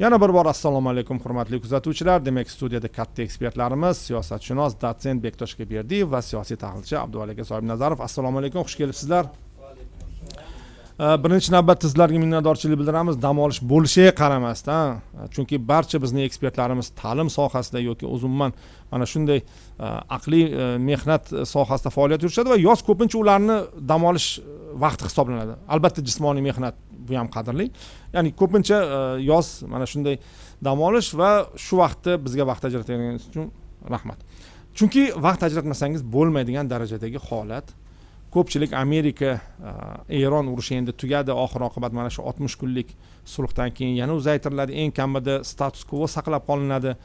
Yana bir bor assalomu alaykum hurmatli kuzatuvchilar. Demak, studiyada katta ekspertlarimiz, siyosatshunos dotsent Bektosh Keberdiyev va siyosiy tahlilchi Abduvalek Soibnazarov. Assalomu alaykum, xush kelibsizlar. Birinchi navbatda sizlarga minnatdorchilik bildiramiz. Dam olish bo'lishiga qaramasdan, chunki barcha bizning ekspertlarimiz ta'lim sohasida yoki umuman mana shunday aqliy mehnat sohasida faoliyat yuritishadi va yoz ko'pincha ularni dam olish vaqti hisoblanadi. Albatta jismoniy mehnat bu ham qadrli. Ya'ni ko'pincha yoz mana shunday dam olish va shu vaqtda bizga vaqt ajratganingiz uchun rahmat. Chunki vaqt ajratmasangiz bo'lmaydigan darajadagi holat. Ko'pchilik Amerika Eron urushi endi tugadi, oxir oqibat mana shu 60 kunlik sulhdan keyin yana uzaytiriladi, eng kamida status quo saqlab qolinadi.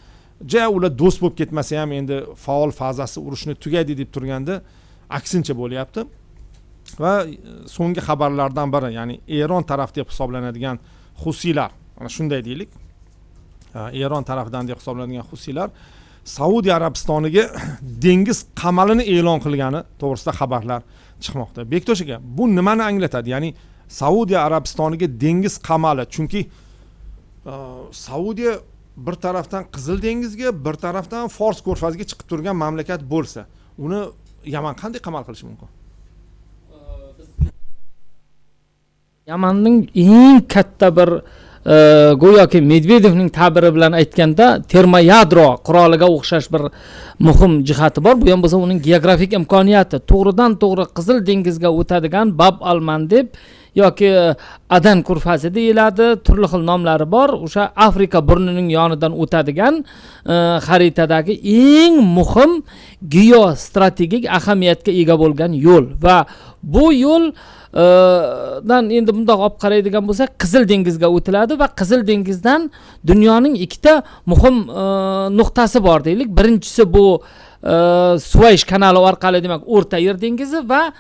Ular do'st bo'lib ketmasa ham endi faol fazasi urushni tugadi deb turganda aksincha bo'lyapti. Va so'nggi xabarlardan biri, ya'ni Eron taraf deb hisoblanadigan Husiylar, mana shunday deylik. Eron tarafidan deb hisoblanadigan Husiylar Saudiya Arabistoniga dengiz qamalini e'lon qilgani to'g'risida xabarlar chiqmoqda. Bektosh aka, bu nimani anglatadi? Ya'ni Saudiya Arabistoniga dengiz qamali, chunki Saudiya bir tarafdan Qizil dengizga, bir tarafdan Fors ko'rfaziga chiqib turgan mamlakat bo'lsa, uni Yaman qanday qamal qilishi mumkin? Yamanning eng katta bir go'yoki Medvedevning ta'biri bilan aytganda termoyadro quroliga o'xshash bir muhim jihati bor. Bu ham bo'lsa uning geografik imkoniyati. To'g'ridan to'g'ri Qizil dengizga o'tadigan Bab al-Mandeb yoki Adan ko'rfazi deyiladi, turli xil nomlari bor. O'sha Afrika burnining yonidan o'tadigan xaritadagi eng muhim geostrategik ahamiyatga ega bo'lgan yo'l va bu yo'l dan endi bundoq olib qaraydigan bo'lsak, Qizil dengizga o'tiladi va Qizil dengizdan dunyoning ikkita muhim nuqtasi bor deylik. Birinchisi bu Suvays kanali orqali, demak, O'rta Yer dengizi va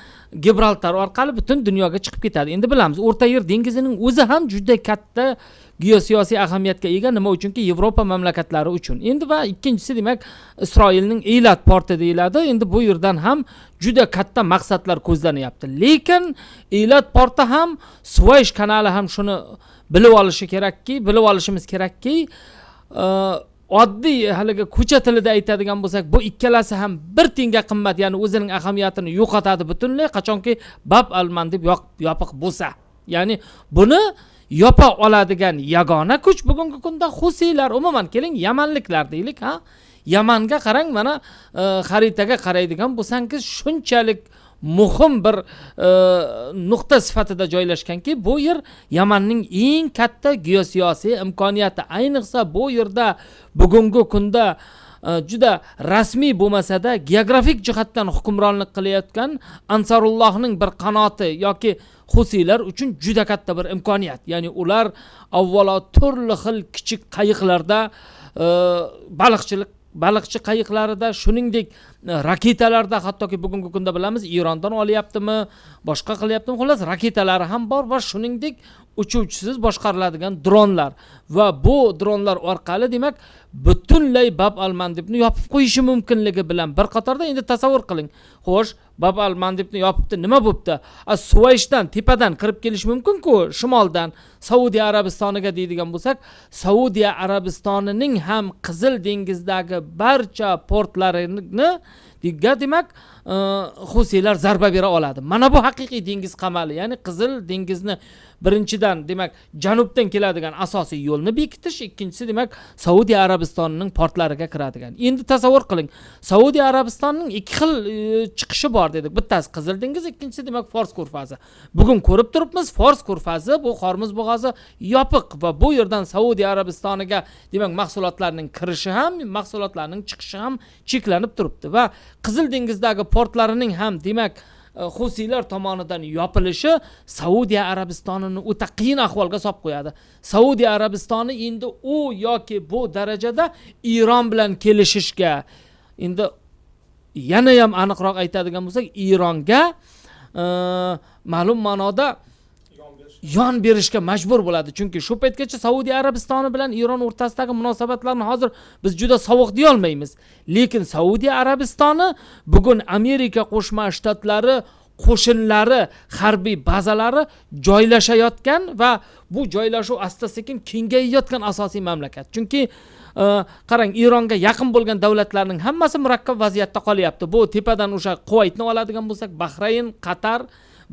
Gibraltar orqali butun dunyoga chiqib ketadi. Endi bilamiz, O'rta Yer dengizining o'zi ham juda katta geosiyosiy ahamiyatga ega. Nima uchunki Yevropa mamlakatlari uchun. Endi va ikkinchisi, demak, Isroilning Eilat porti deyiladi. Endi bu yerdan ham juda katta maqsadlar ko'zlanyapti. Lekin Eilat porti ham, Suvays kanali ham shuni bilib olishimiz kerakki, oddiy haliga ko'cha tilida aytadigan bo'lsak, bu ikkalasi ham bir tiyinga qimmat, ya'ni o'zining ahamiyatini yo'qotadi butunlay, qachonki Bab al-Mandeb yopiq bo'lsa. Ya'ni buni yopa oladigan yagona kuch bugungi kunda Husiylar, umuman keling Yamanliklar deylik, Yamanga qarang, mana xaritaga qaraydigan bo'lsangiz, shunchalik muhim bir nuqta sifatida joylashganki, bu yer Yamanning eng katta geosiyosiy imkoniyati. Ayniqsa bu yerda bugungi kunda juda rasmiy bo'lmasa-da geografik jihatdan hukmronlik qilayotgan Ansarullohning bir qanoti yoki Husiylar uchun juda katta bir imkoniyat. Ya'ni ular avvalo turli xil kichik qayiqlarda baliqchi qayiqlarida, shuningdek raketalarda, hattoki bugungi kunda bilamiz Erondan olyaptimi, boshqa qilyaptimi, xullas raketalari ham bor va shuningdek uchuvchisiz boshqariladigan dronlar va bu dronlar orqali, demak, butunlay Bab al-Mandebni yopib qo'yishi mumkinligi bilan bir qatorda endi tasavvur qiling. Xo'sh, Bab al-Mandebni yopibdi, nima bo'pti? Suvaysdan, tepadan kirib kelish mumkin-ku, shimoldan Saudiya Arabistoniga deydigan bo'lsak, Saudiya Arabistonining ham Qizil dengizdagi barcha portlarini demak Husiylar zarba bera oladi. Mana bu haqiqiy dengiz qamali, ya'ni Qizil dengizni birinchidan, demak, janubdan keladigan asosiy yo'lni bekitish, ikkinchisi, demak, Saudiya Arabistonining portlariga kiradigan. Endi tasavvur qiling, Saudiya Arabistonining ikki xil chiqishi bor dedik. Bittasi Qizil dengiz, ikkinchisi, demak, Fors ko'rfazi. Bugun ko'rib turibmiz, Fors ko'rfazi, bu Hormuz bo'g'ozi yopiq va bu yerdan Saudiya Arabistoniga, demak, mahsulotlarning kirishi ham, mahsulotlarning chiqishi ham cheklanib turibdi va Qizil dengizdagi portlarining ham, demak, Husiylar tomonidan yopilishi Saudiya Arabistonini o'ta qiyin ahvolga solib qo'yadi. Saudiya Arabistoni endi u yoki bu darajada Eron bilan kelishishga, endi yana ham aniqroq aytadigan bo'lsak, Eronga ma'lum ma'noda yon berishga majbur bo'ladi. Chunki shu paytgacha Saudiya Arabistoni bilan Eron o'rtasidagi munosabatlarni hozir biz juda sovuq deya olmaymiz. Lekin Saudiya Arabistoni bugun Amerika Qo'shma Shtatlari qo'shinlari, harbiy bazalari joylashayotgan va bu joylashuv asta-sekin kengayayotgan asosiy mamlakat. Chunki qarang, Eronga yaqin bo'lgan davlatlarning hammasi murakkab vaziyatda qolyapti. Bu tepadan o'sha Kuvaytni oladigan bo'lsak, Bahrayn, Qatar,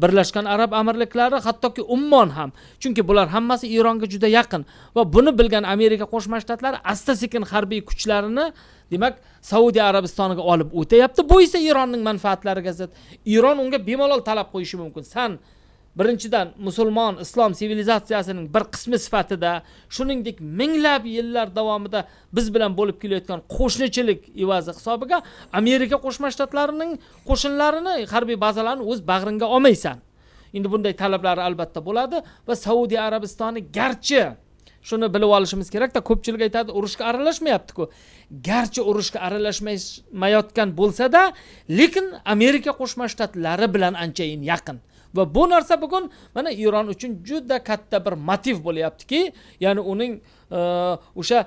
Birlashgan Arab Amirliklari, hattoki Ummon ham. Chunki bular hammasi Eronga juda yaqin va buni bilgan Amerika Qo'shma Shtatlari asta-sekin harbiy kuchlarini, demak, Saudiya Arabistoniga olib o'tayapti. Bu esa Eronning manfaatlariga zid. Eron unga bemalol talab qo'yishi mumkin. San birinchidan musulmon islom sivilizatsiyasining bir qismi sifatida, shuningdek minglab yillar davomida biz bilan bo'lib kelayotgan qo'shnichilik evazi hisobiga Amerika Qo'shma Shtatlarining qo'shinlarini, harbiy bazalarini o'z bag'ringga olmaysan. Endi bunday talablar albatta bo'ladi va Saudiya Arabistoni garchi shuni bilib olishimiz kerak-da, ko'pchilik aytadi, urushga aralashmayapti-ku. Garchi urushga aralashmayotgan bo'lsa-da, lekin Amerika Qo'shma Shtatlari bilan anchayin yaqin. Va bu narsa bugun mana Eron uchun juda katta bir motiv bo'lyaptiki, ya'ni uning o'sha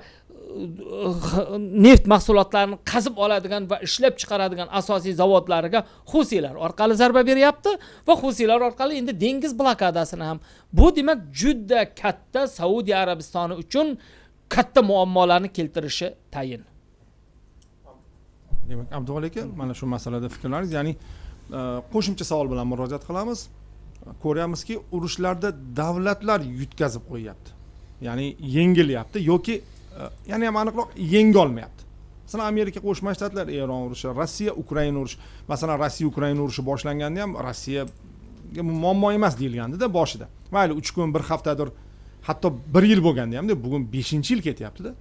neft mahsulotlarini qazib oladigan va ishlab chiqaradigan asosiy zavodlariga Husiylar orqali zarba beryapti va Husiylar orqali endi dengiz blokadasini ham. Bu demak juda katta Saudiya Arabistoni uchun katta muammolarni keltirishi tayin. Demak, Abdug'ali aka, mana shu masalada fikrlaringiz, ya'ni qo'shimcha savol bilan murojaat qilamiz. Ko'ryapmizki, urushlarda davlatlar yutkazib qo'yyapti. Ya'ni yengilyapti yoki ya'ni ham aniqroq yenga olmayapti. Masalan, Amerika Qo'shma Shtatlari Eron urushi, Rossiya Ukraina urushi. Masalan, Rossiya Ukraina urushi boshlanganda ham Rossiyaga muammo emas deyilgandi-da boshida. Mayli 3 kun, 1 haftadir, hatto 1 yil bo'lganda ham, bugun 5-yil ketyapti-da.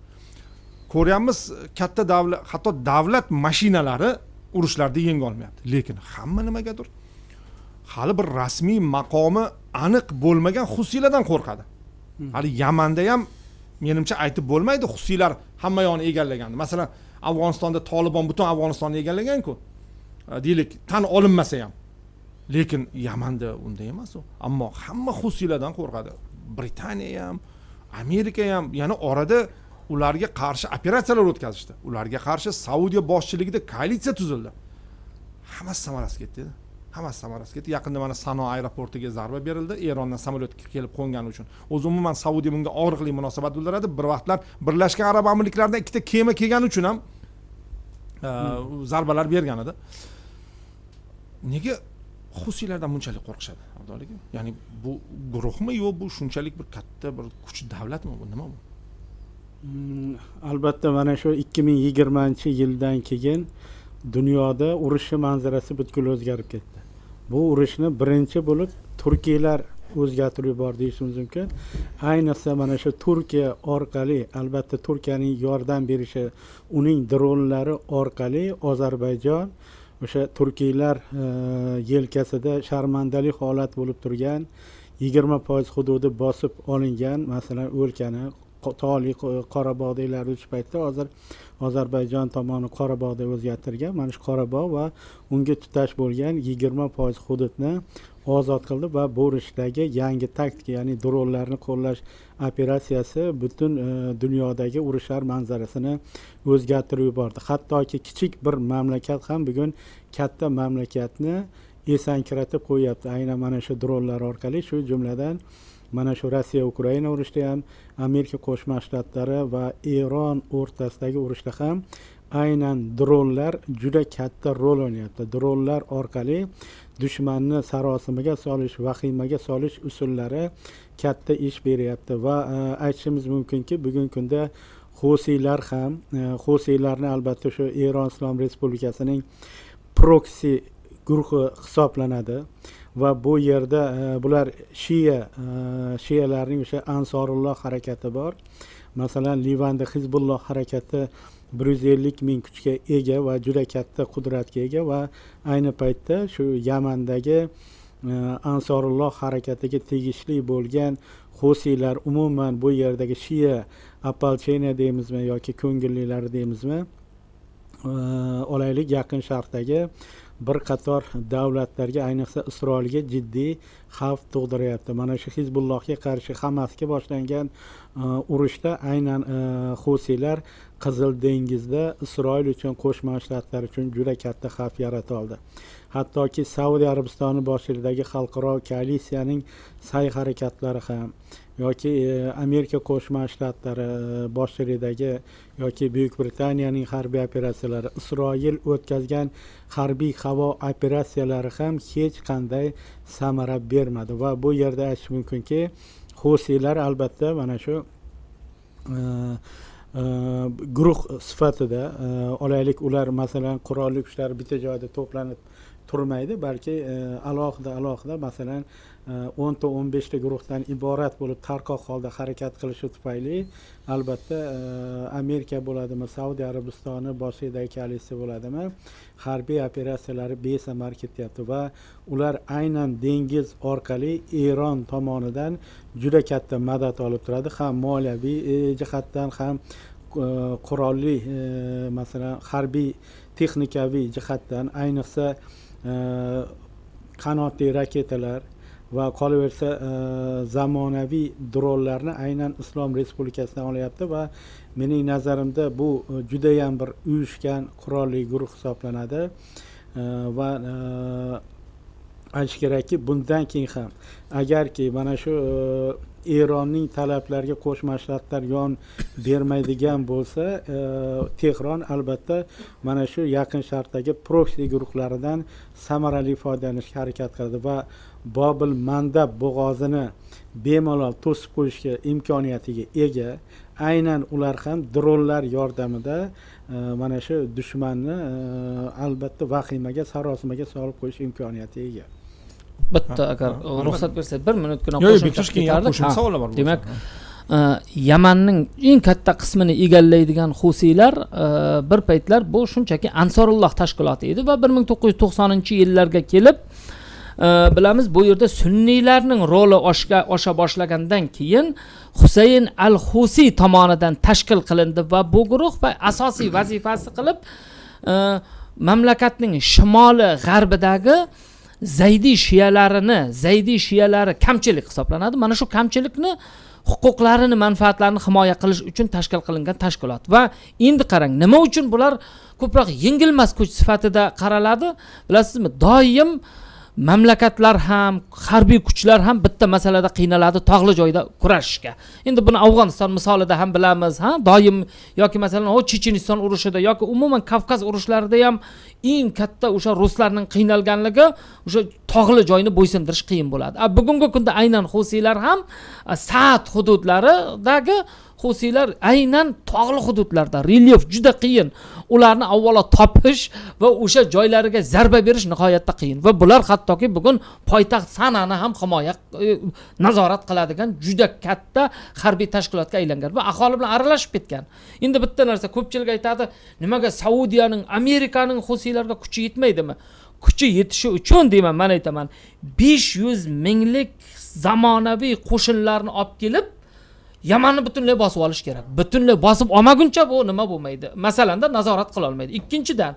Ko'ryapmiz, katta davlat, hatto davlat mashinalari urushlarda yenga olmayapti. Lekin hamma nimagadir hali bir rasmiy maqomi aniq bo'lmagan Husiylardan qo'rqadi. Hali Yamanda ham menimcha aytib bo'lmaydi, Husiylar hamma yoqni egallagandi. Masalan, Afg'onistonda Tolibon butun Afg'onistonni egallagan-ku. Deylik, tan olinmasa ham. Lekin Yamanda unday emas u. Ammo hamma Husiylardan qo'rqadi. Britaniya ham, Amerika ham, ya'ni orada ularga qarshi operatsiyalar o'tkazishdi. Ularga qarshi Saudiya boshchiligida koalitsiya tuzildi. Hammasi samarasiz ketdi. Hammasi samarasiz ketdi. Yaqinda mana Sano aeroportiga zarba berildi, Erondan samolyot kelib qo'ngani uchun. O'zi umuman Saudiya bunga og'riqli munosabat bildiradi. Bir vaqtlar Birlashgan Arab Amirliklaridan ikkita kema kelgani uchun ham zarbalar bergan edi. Nega Husiylardan bunchalik qo'rqishadi, Abdullah aka? Ya'ni bu guruhmi yo bu shunchalik bir katta bir kuch davlatmi bu, nima bu? Albatta mana shu 2020-yildan keyin dunyoda urush manzarasi butkul o'zgarib ketdi. Bu urushni birinchi bo'lib Turkiyalar o'zgartirib yubordi deyishimiz mumkin. Ayniqsa mana shu Turkiya orqali, albatta Turkiyaning yordam berishi, uning dronlari orqali Ozarbayjon o'sha Turkiyalar yelkasida sharmandalik holat bo'lib turgan 20% hududi bosib olingan, masalan, o'lkani Toliy Qorabog'dagilar uch paytda hozir Ozarbayjon tomoni Qorabog'da o'zgartirgan. Mana shu Qorabog' va unga tutash bo'lgan 20% hududni ozod qildi va bu urushdagi yangi taktika, ya'ni dronlarni qo'llash operatsiyasi butun dunyodagi urushlar manzarasini o'zgartirib yubordi. Hattoki kichik bir mamlakat ham bugun katta mamlakatni esankiratib qo'yapti. Aynan mana shu dronlar orqali, shu jumladan mana shu Rossiya Ukraina urushida ham, Amerika Qo'shma Shtatlari va Eron o'rtasidagi urushda ham aynan dronlar juda katta rol o'ynayapti. Dronlar orqali dushmanni sarosimaga solish, vahimaga solish usullari katta ish beryapti va aytishimiz mumkinki, bugungi kunda Husiylar ham, Husiylarni albatta shu Eron Islom Respublikasining proksi guruhi hisoblanadi. Va bu yerda bular shiyalarning o'sha Ansorulloh harakati bor. Masalan, Livanda Hizbulloh harakati 150 ming kuchga ega va juda katta qudratga ega va ayni paytda shu Yamandagi Ansorulloh harakatiga tegishli bo'lgan Husiylar, umuman bu yerdagi shiya opolcheniya deymizmi yoki ko'ngillilar deymizmi, olaylik Yaqin Sharqdagi bir qator davlatlarga, ayniqsa Isroilga jiddiy xavf tug'diryapti. Mana shu Hizbullohga qarshi Hamasga boshlangan urushda aynan Husiylar Qizil dengizda Isroil uchun, Qo'shma Shtatlar uchun juda katta xavf yarata oldi. Hattoki Saudiya Arabistoni boshchiligidagi xalqaro koalitsiyaning sa'y harakatlari ham yoki Amerika Qo'shma Shtatlari boshchiligidagi yoki Buyuk Britaniyaning harbiy operatsiyalari, Isroil o'tkazgan harbiy havo operatsiyalari ham hech qanday samara bermadi va bu yerda aytish mumkinki, Husiylar albatta mana shu guruh sifatida olaylik, ular masalan qurolli kuchlar bitta joyda to'planib turmaydi, balki alohida masalan 10 ta 15 ta guruhdan iborat bo'lib tarqoq holda harakat qilishi tufayli albatta Amerika bo'ladimi, Saudiya Arabistoni boshidagi koalitsiya bo'ladimi, harbiy operatsiyalari besamar ketyapti va ular aynan dengiz orqali Eron tomonidan juda katta madad olib turadi, ham moliyaviy jihatdan ham qurolli masalan harbiy texnikaviy jihatdan, ayniqsa qanotli raketalar va qolaversa zamonaviy dronlarni aynan Islom Respublikasidan olyapti va mening nazarimda bu juda ham bir uyushgan qurolli guruh hisoblanadi va aytish kerakki, bundan keyin ham agarki mana shu Eronning talablariga Qo'shma Shtatlar yon bermaydigan bo'lsa, Tehron albatta mana shu yaqin Sharqdagi proksi guruhlaridan samarali foydalanishga harakat qiladi va Bobil Mandab bo'g'ozini bemalol to'sib qo'yishga imkoniyatiga ega. Aynan ular ham dronlar yordamida mana shu dushmanni albatta vahimaga, sarosimaga solib qo'yish imkoniyatiga ega. Bitta agar ruxsat bersangiz 1 minutgina qo'shimcha savollar bor. Demak, Yamanning eng katta qismini egallaydigan Husiylar bir paytlar bu shunchaki Ansorulloh tashkiloti edi va 1990-yillarga kelib bilamiz, bu yerda sunniylarning roli osha boshlagandan keyin Husayn al-Husiy tomonidan tashkil qilindi va bu guruh va asosiy vazifasi qilib mamlakatning shimoli g'arbidagi Zaydi shiyalari kamchilik hisoblanadi. Mana shu kamchilikni huquqlarini, manfaatlarini himoya qilish uchun tashkil qilingan tashkilot. Va endi qarang, nima uchun bular ko'proq yengilmas kuch sifatida qaraladi? Bilasizmi, doim mamlakatlar ham, harbiy kuchlar ham bitta masalada qiynaladi, tog'li joyda kurashishga. Endi buni Afg'oniston misolida ham bilamiz, doim yoki masalan Checheniston urushida yoki umuman Kavkaz urushlarida ham eng katta o'sha ruslarning qiynalganligi o'sha tog'li joyni bo'ysundirish qiyin bo'ladi. Bugungi kunda aynan Husiylar ham Saad hududlaridagi Husiylar aynan tog'li hududlarda, relyef juda qiyin. Ularni avvalo topish va o'sha joylariga zarba berish nihoyatda qiyin. Va bular hattoki bugun poytaxt Sanani ham himoya, nazorat qiladigan juda katta harbiy tashkilotga aylangan va aholi bilan aralashib ketgan. Endi bitta narsa ko'pchilik aytadi, nimaga Saudiyaning, Amerikaning Husiylarga kuchi yetmaydimi? Kuchi yetishi uchun deyman, men aytaman, 500 minglik zamonaviy qo'shinlarni olib kelib Yamanni butunlay bosib olish kerak. Butunlay bosib olmaguncha bu nima bo'lmaydi. Masalanda nazorat qila olmaydi. Ikkinchidan,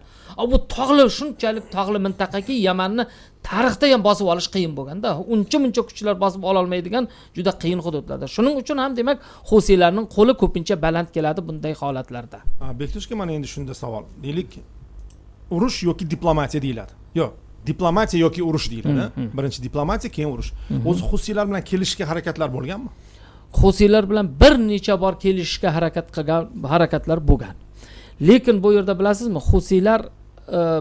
bu tog'li, shunchalik tog'li mintaqaki Yamanni tarixda ham bosib olish qiyin bo'lganda, uncha kuchlar bosib ola olmaydigan juda qiyin hududlarda. Shuning uchun ham demak, Husiylarning qo'li ko'pincha baland keladi bunday holatlarda. Bektushga mana endi shunda savol. Deylik, urush yoki diplomatiya deyiladi. Yo'q, diplomatiya yoki urush deyiladi. Birinchi diplomatiya, keyin urush. O'zi Husiylar bilan kelishishga harakatlar bo'lganmi? Husiylar bilan bir necha bor kelishishga harakatlar bo'lgan. Lekin bu yerda bilasizmi, Husiylar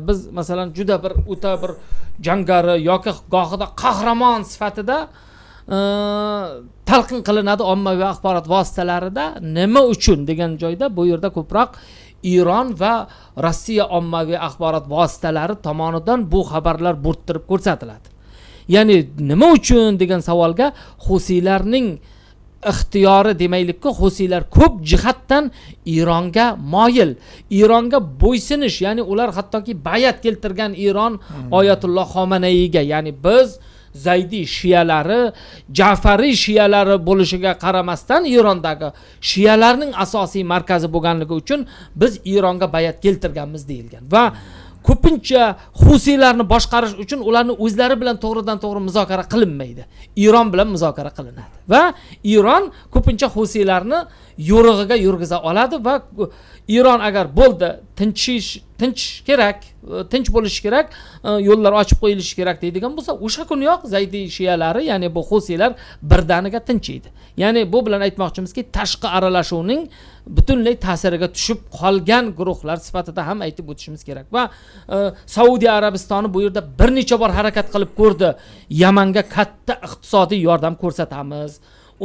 biz masalan juda bir o'ta bir jangari yoki gohida qahramon sifatida talqin qilinadi ommaviy axborot vositalarida. Nima uchun degan joyda bu yerda ko'proq Iron va Rossiya ommaviy axborot vositalari tomonidan bu xabarlar bo'rttirib ko'rsatiladi. Ya'ni nima uchun degan savolga Husiylarning ixtiyori demaylikki, Husiylar ko'p jihatdan Ironga moyil, Ironga bo'ysunish, ya'ni ular hattoki bayat keltirgan Iron Oyatulloh Xomanayga, ya'ni biz Zaydi shiyalari, Ja'fariy shiyalari bo'lishiga qaramasdan Irondagi shiyalarning asosiy markazi bo'lganligi uchun biz Ironga bayat keltirganmiz deyilgan. Va ko'pincha Husiylarni boshqarish uchun ularni o'zlari bilan to'g'ridan-to'g'ri muzokara qilinmaydi. Iron bilan muzokara qilinadi. Va Iron ko'pincha Husiylarni yo'rig'iga yurgiza oladi va Iron agar bo'ldi, tinch kerak, tinch bo'lishi kerak, yo'llar ochib qo'yilishi kerak deydigan bo'lsa, o'sha kuniyoq Zaydi shiyalari, ya'ni bu Husiylar birdaniga tinchiydi. Ya'ni bu bilan aytmoqchimizki, tashqi aralashuvning butunlay ta'siriga tushib qolgan guruhlar sifatida ham aytib o'tishimiz kerak. Va Saudiya Arabistoni bu yerda bir necha bor harakat qilib ko'rdi. Yamanga katta iqtisodiy yordam ko'rsatamiz.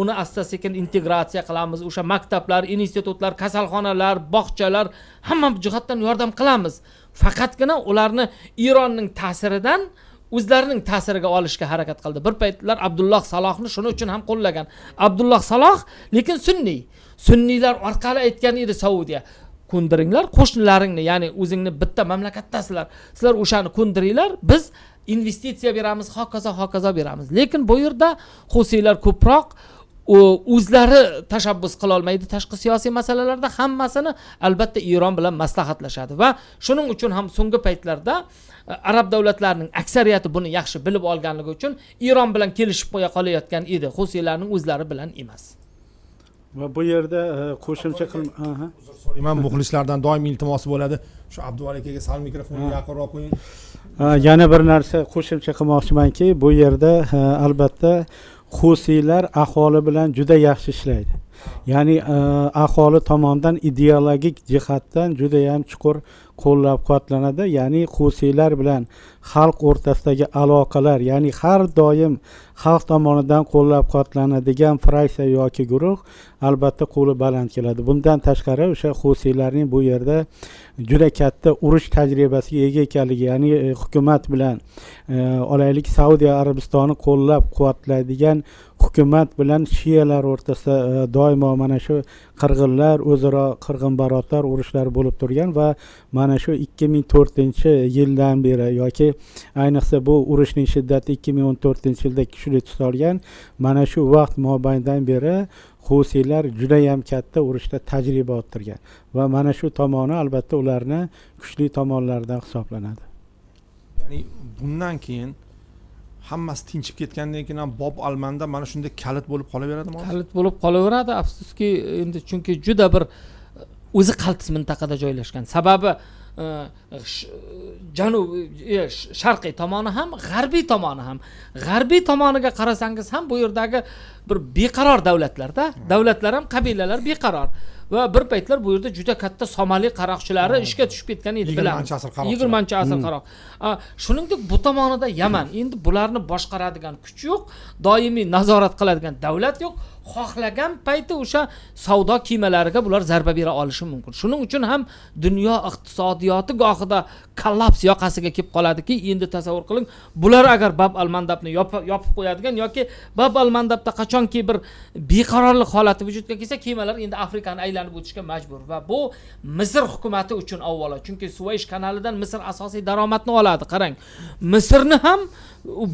Uni asta-sekin integratsiya qilamiz. O'sha maktablar, institutlar, kasalxonalar, bog'chalar hamma jihatdan yordam qilamiz. Faqatgina ularni Ironning ta'siridan o'zlarining ta'siriga olishga harakat qildi. Bir paytlar Abdulloh Salohni shuning uchun ham qo'llagan. Abdulloh Saloh lekin sunniy. Sunniylar orqali aytgan edi Saudiya. Ko'ndiringlar qo'shnilaringni, ya'ni o'zingni bitta mamlakatdasizlar. Sizlar o'shani ko'ndiringlar, biz investitsiya beramiz, hokazo beramiz. Lekin bu yerda Husiylar ko'proq o'zlari tashabbus qila olmaydi tashqi siyosiy masalalarda, hammasini albatta Iron bilan maslahatlashadi va shuning uchun ham so'nggi paytlarda arab davlatlarining aksariyati buni yaxshi bilib olganligi uchun Iron bilan kelishib qo'ya qolayotgan edi, Husiylarning o'zlari bilan emas. Va bu yerda qo'shimcha so'rayman, muxlislardan doim iltimosi bo'ladi. Shu Abduvali akaga sal mikrofonni yaqinroq qo'ying. Yana bir narsa qo'shimcha qilmoqchimanki, bu yerda albatta Husiylar aholi bilan juda yaxshi ishlaydi. Ya'ni aholi tomonidan ideologik jihatdan juda ham chuqur qo'llab-quvvatlanadi. Ya'ni Husiylar bilan xalq o'rtasidagi aloqalar, ya'ni har doim xalq tomonidan qo'llab-quvvatlanadigan fraksiya yoki guruh albatta qo'li baland keladi. Bundan tashqari o'sha Husiylarning bu yerda juda katta urush tajribasiga ega ekanligi, ya'ni hukumat bilan olaylik Saudiya Arabistoni qo'llab-quvvatlaydigan hukumat bilan shiyalar o'rtasida doimo mana shu qirg'inlar, o'zaro qirg'inbarotlar, urushlar bo'lib turgan va mana shu 2004-yildan beri yoki ayniqsa bu urushning shiddati 2014-yilda kuchli tus olgan, mana shu vaqt mobayndan beri Husiylar juda ham katta urushda tajriba orttirgan va mana shu tomoni albatta ularni kuchli tomonlaridan hisoblanadi. Ya'ni bundan keyin hammasi tinchib ketgandan keyin ham Bob Almanda mana shunday kalit bo'lib qolaveradimi? Kalit bo'lib qolaveradi, afsuski, endi chunki juda bir o'zi qaltis mintaqada joylashgan. Sababi sharqiy tomoni ham, g'arbiy tomoni ham. G'arbiy tomoniga qarasangiz ham bu yerdagi bir beqaror davlatlarda, davlatlar ham qabilalar beqaror. Va bir paytlar bu yerda juda katta Somali qaroqchilari ishga tushib ketgan edi, bilamiz. 20-asr qaroq. Shuningdek bu tomonida Yaman. Endi bularni boshqaradigan kuch yo'q, doimiy nazorat qiladigan davlat yo'q. Xohlagan payti o'sha savdo kemalariga bular zarba bera olishi mumkin. Shuning uchun ham dunyo iqtisodiyoti gohida kollaps yoqasiga kelib qoladiki, endi tasavvur qiling, bular agar Bab al-Mandabni yopib qo'yadigan yoki Bab al-Mandabda qachonki bir beqarorlik holati vujudga kelsa, kemalar endi Afrikani aylanib o'tishga majbur va bu Misr hukumati uchun avvalo, chunki Suvaysh kanalidan Misr asosiy daromadni oladi. Qarang, Misrni ham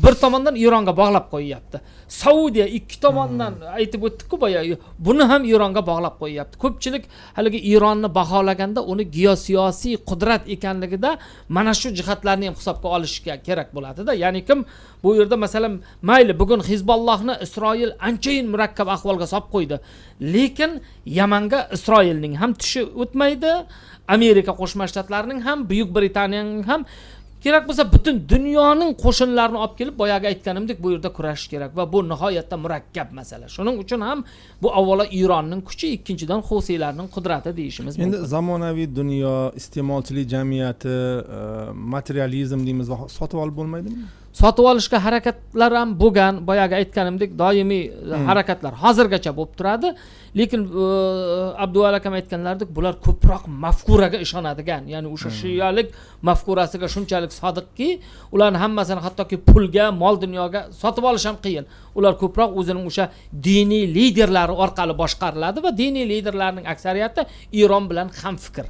bir tomondan Ironga bog'lab qo'yyapti. Saudiya ikki tomondan aytib o'tdik-ku boya, buni ham Ironga bog'lab qo'yyapti. Ko'pchilik haligi Ironni baholaganda uni geosiyosiy qudrat ekanligida mana shu jihatlarni ham hisobga olishga kerak bo'ladi-da. Ya'ni kim bu yerda masalan mayli bugun Hizbollohni Isroil anchayin murakkab ahvolga solib qo'ydi. Lekin Yamanga Isroilning ham tishi o'tmaydi, Amerika Qo'shma Shtatlarining ham, Buyuk Britaniyaning ham kerak bo'lsa butun dunyoning qo'shinlarini olib kelib, boyaga aytganimdek bu yerda kurashish kerak va bu nihoyatda murakkab masala. Shuning uchun ham bu avvalo Ironning kuchi, ikkinchidan Husiylarning qudrati deyishimiz mumkin. Endi zamonaviy dunyo, iste'molchilik jamiyati, materializm deymiz va sotib olib bo'lmaydimi? Sotib olishga harakatlar ham bo'lgan, boyaga aytganimdek doimiy harakatlar hozirgacha bo'lib turadi. Lekin Abduvali akam aytganlaridek, bular ko'proq mafkuraga ishonadigan, ya'ni o'sha shiyalik mafkurasiga shunchalik sodiqki, ularning hammasini hattoki pulga, mol dunyoga sotib olish ham qiyin. Ular ko'proq o'zining o'sha diniy liderlari orqali boshqariladi va diniy liderlarning aksariyati Iron bilan hamfikr.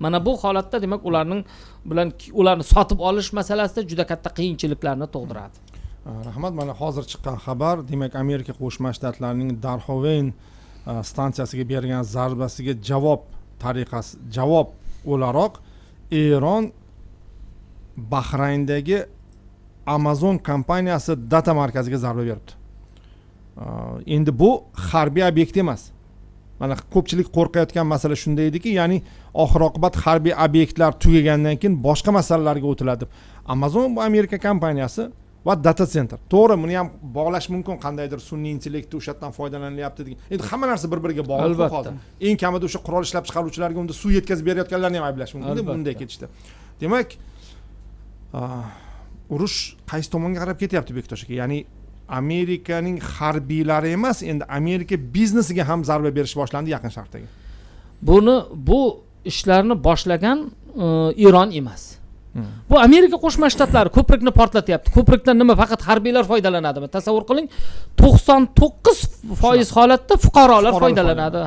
Mana bu holatda demak ularni sotib olish masalasida juda katta qiyinchiliklarni tug'diradi. Rahmat, mana hozir chiqqan xabar, demak Amerika Qo'shma Shtatlarining Darhoveyn stansiyasiga bergan zarbasiga javob o'laroq Eron Bahrayndagi Amazon kompaniyasi data markaziga zarba beribdi. Endi bu harbiy obyekt emas. Mana ko'pchilik qo'rqayotgan masala shunday ediki, ya'ni oxir oqibat harbiy obyektlar tugagandan keyin boshqa masalalarga o'tiladi. Amazon bu Amerika kompaniyasi va data center. To'g'ri, buni ham bog'lash mumkin, qandaydir sun'iy intellekt o'sha yerdan foydalanilyapti degan. Endi hamma narsa bir-biriga bog'liq hozir. Eng kamida o'sha qurol ishlab chiqaruvchilarga unda suv yetkazib berayotganlarni ham ayblash mumkin bunday ketishda. Demak, urush qaysi tomonga qarab ketyapti Bektosh aka? Ya'ni Amerikaning harbiylari emas, endi Amerika biznesiga ham zarba berish boshlandi yaqin Sharqdagi. Bu ishlarni boshlagan Iron emas. Bu Amerika Qo'shma Shtatlari ko'prikni portlatyapti. Ko'prikdan nima faqat harbiylar foydalanadimi? Tasavvur qiling, 99% holatda fuqarolar foydalanadi.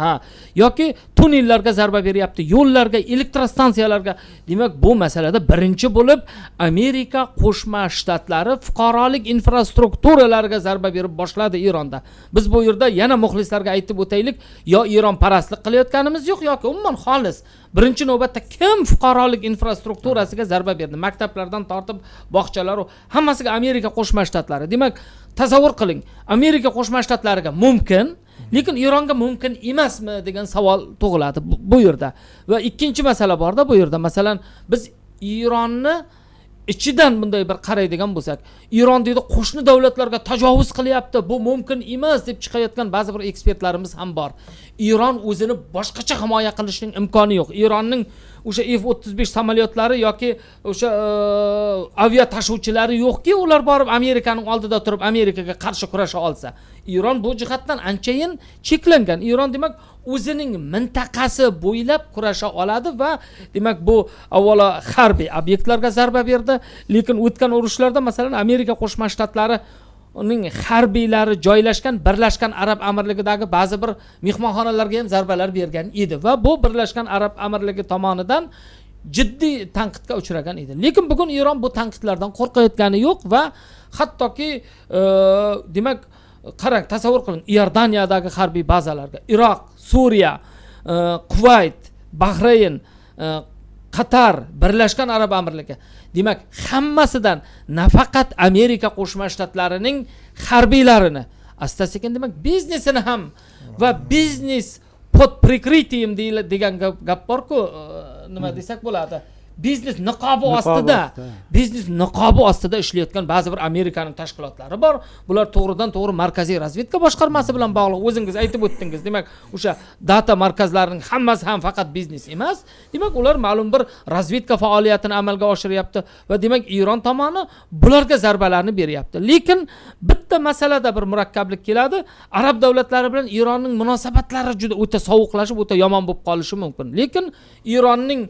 Yoki tunnellarga zarba beryapti, yo'llarga, elektrostansiyalarga. Demak, bu masalada birinchi bo'lib Amerika Qo'shma Shtatlari fuqarolik infrastrukturalariga zarba berib boshladi Eronda. Biz bu yerda yana muxlislarga aytib o'taylik, yo Eron parastlik qilayotganimiz yo'q yoki umuman xolis. Birinchi navbatda kim fuqarolik infrastrukturasiga zarba berdi? Maktablardan tortib bog'chalar, hammasiga Amerika Qo'shma Shtatlari. Demak, tasavvur qiling, Amerika Qo'shma Shtatlariga mumkin, lekin Eronga mumkin emasmi degan savol tug'iladi bu yerda. Va ikkinchi masala borda bu yerda. Masalan, biz Eronni ichidan bunday bir qaraydigan bo'lsak, Eron deydi qo'shni davlatlarga tajovuz qilyapti, bu mumkin emas deb chiqayotgan ba'zi bir ekspertlarimiz ham bor. Eron o'zini boshqacha himoya qilishning imkoni yo'q. Eronning o'sha F-35 samolyotlari yoki o'sha avia tashuvchilari yo'qki, ular borib Amerikaning oldida turib Amerikaga qarshi kurasha olsa. Eron bu jihatdan anchayin cheklangan. Eron demak o'zining mintaqasi bo'ylab kurasha oladi va demak bu avvalo harbiy obyektlarga zarba berdi, lekin o'tgan urushlarda masalan Amerika Qo'shma Shtatlari uning harbiylari joylashgan Birlashgan Arab Amirligidagi ba'zi bir mehmonxonalarga ham zarbalar bergan edi va bu Birlashgan Arab Amirligi tomonidan jiddiy tanqidga uchragan edi. Lekin bugun Eron bu tanqidlardan qo'rqayotgani yo'q va hattoki demak qarang, tasavvur qiling, Iordaniyadagi harbiy bazalarga, Iroq, Suriya, Kuvayt, Bahrayn, Qatar, Birlashgan Arab Amirligi. Demak, hammasidan nafaqat Amerika Qo'shma Shtatlarining harbiylarini, asta-sekin demak biznesini ham va biznes pod prikritiyem degan gap bor-ku, nima desak bo'ladi? Biznes niqobi ostida ishlayotgan ba'zi bir Amerikaning tashkilotlari bor. Bular to'g'ridan to'g'ri markaziy razvedka boshqarmasi bilan bog'liq. O'zingiz aytib o'tdingiz. Demak, o'sha data markazlarining hammasi ham faqat biznes emas. Demak, ular ma'lum bir razvedka faoliyatini amalga oshiryapti va demak Eron tomoni bularga zarbalarni beryapti. Lekin bitta masalada bir murakkablik keladi. Arab davlatlari bilan Eronning munosabatlari juda o'ta sovuqlashib, o'ta yomon bo'lib qolishi mumkin. Lekin Eronning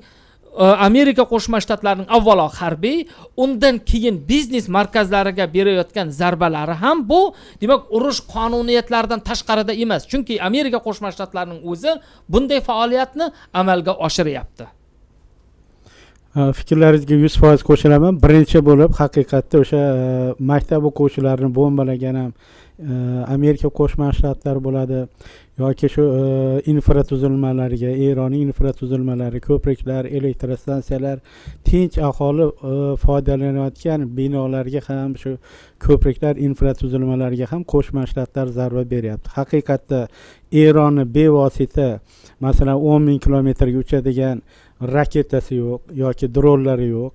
Amerika Qo'shma Shtatlarining avvalo harbiy, undan keyin biznes markazlariga berayotgan zarbalari ham bu demak urush qonuniyatlaridan tashqarida emas. Chunki Amerika Qo'shma Shtatlarining o'zi bunday faoliyatni amalga oshiryapti. Fikrlaringizga 100% qo'shilaman. Birinchi bo'lib haqiqatda o'sha maktab o'quvchilarini bombalagan ham Amerika Qo'shma Shtatlari bo'ladi yoki shu infratuzilmalariga, Eronning infratuzilmalari, ko'priklar, elektrostansiyalar, tinch aholi foydalanayotgan binolarga ham, shu ko'priklar, infratuzilmalariga ham Qo'shma Shtatlar zarba beryapti. Haqiqatda Eronni bevosita, masalan 10,000 kilometrga uchadigan raketasi yo'q yoki dronlari yo'q,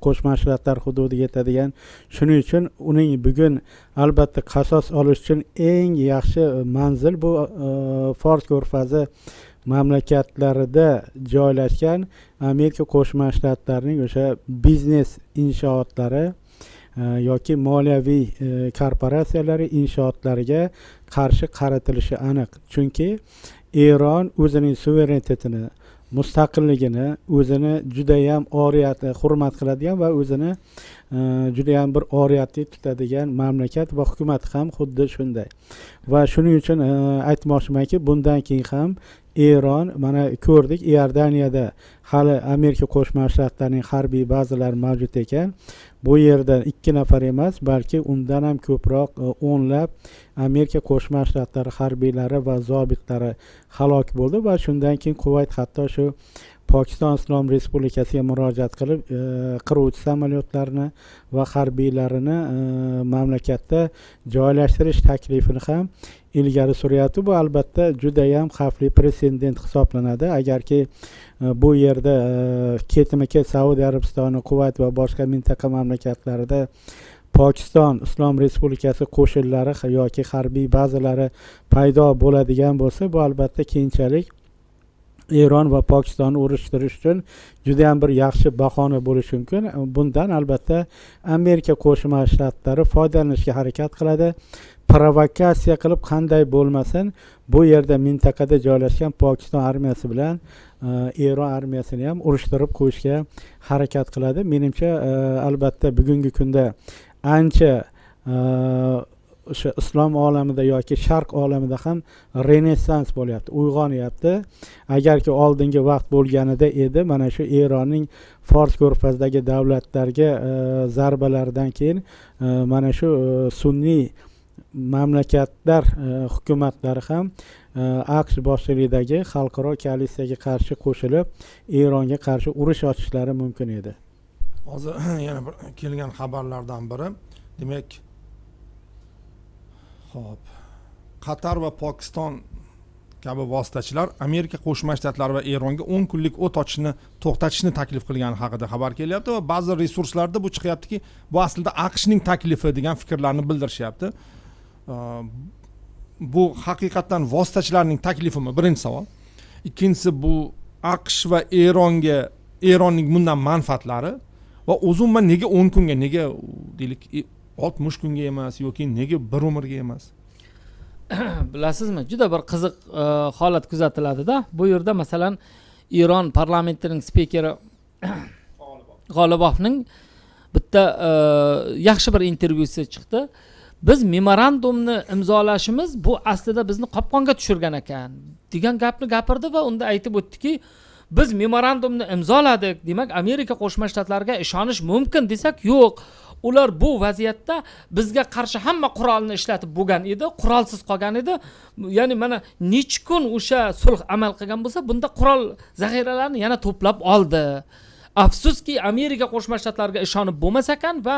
Qo'shma Shtatlar hududiga yetadigan. Shuning uchun uning bugun albatta qasos olish uchun eng yaxshi manzil bu Fors ko'rfazi mamlakatlarida joylashgan Amerika Qo'shma Shtatlarining o'sha biznes inshootlari yoki moliyaviy korporatsiyalari inshootlariga qarshi qaratilishi aniq. Chunki Eron o'zining suverenitetini, mustaqilligini, o'zini juda ham oriyatli hurmat qiladigan va o'zini juda ham bir oriyatli tutadigan mamlakat va hukumat ham xuddi shunday. Va shuning uchun aytmoqchimanki, bundan keyin ham Eron, mana ko'rdik, Iordaniyada hali Amerika Qo'shma Shtatlarining harbiy bazalari mavjud ekan. Bu yerda 2 nafar emas, balki undan ham ko'proq o'nlab Amerika Qo'shma Shtatlari harbiylari va zobitlari halok bo'ldi va shundan keyin Kuvayt hatto shu Pokiston Islom Respublikasiga murojaat qilib qiruvchi samolyotlarni va harbiylarini mamlakatda joylashtirish taklifini ham ilgari suryapti. Bu albatta judayam xavfli pretsedent hisoblanadi. Agarki bu yerda ketma-ket Saudiya Arabistoni, Kuvayt va boshqa mintaqa mamlakatlarida Pokiston Islom Respublikasi qo'shinlari yoki harbiy bazalari paydo bo'ladigan bo'lsa, bu albatta keyinchalik Eron va Pokistonni urushtirish uchun juda ham bir yaxshi bahona bo'lishi mumkin. Bundan albatta Amerika Qo'shma Shtatlari foydalanishga harakat qiladi. Provokatsiya qilib qanday bo'lmasin, bu yerda mintaqada joylashgan Pokiston armiyasi bilan Eron armiyasini ham urushtirib qo'yishga harakat qiladi. Menimcha albatta bugungi kunda ancha o'sha islom olamida yoki sharq olamida ham renessans bo'lyapti, uyg'onyapti. Agarki oldingi vaqt bo'lganida edi, mana shu Eronning Fors ko'rfazdagi davlatlarga zarbalaridan keyin mana shu sunniy mamlakatlar hukumatlari ham AQSh boshchiligidagi xalqaro koalitsiyaga qarshi qo'shilib Eronga qarshi urush ochishlari mumkin edi. Hozir yana bir kelgan xabarlardan biri, demak, xo'p, Qatar va Pokiston kabi vositachilar Amerika Qo'shma Shtatlari va Eronga 10 kunlik o't ochishni to'xtatishni taklif qilgani haqida xabar kelyapti va ba'zi resurslarda bu chiqyaptiki, bu aslida AQShning taklifi degan fikrlarni bildirishyapti. Bu haqiqatan vositachilarning taklifimi? Birinchi savol. Ikkinchisi, bu AQSh va Eronning bundan manfaatlari va umuman nega 10 kunga, nega deylik 60 kunga emas yoki nega bir umrga emas? Bilasizmi, juda bir qiziq holat kuzatiladi-da. Bu yerda masalan Eron parlamentining spikeri G'olibovning bitta yaxshi bir intervyusi chiqdi. Biz memorandumni imzolashimiz bu aslida bizni qopqonga tushirgan ekan degan gapni gapirdi va unda aytib o'tdiki, biz memorandumni imzoladik, demak Amerika Qo'shma Shtatlariga ishonish mumkin desak, yo'q. Ular bu vaziyatda bizga qarshi hamma qurolni ishlatib bo'lgan edi, qurolsiz qolgan edi. Ya'ni mana necha kun o'sha sulh amal qilgan bo'lsa, bunda qurol zaxiralarini yana to'plab oldi. Afsuski Amerika Qo'shma Shtatlariga ishonib bo'lmas ekan va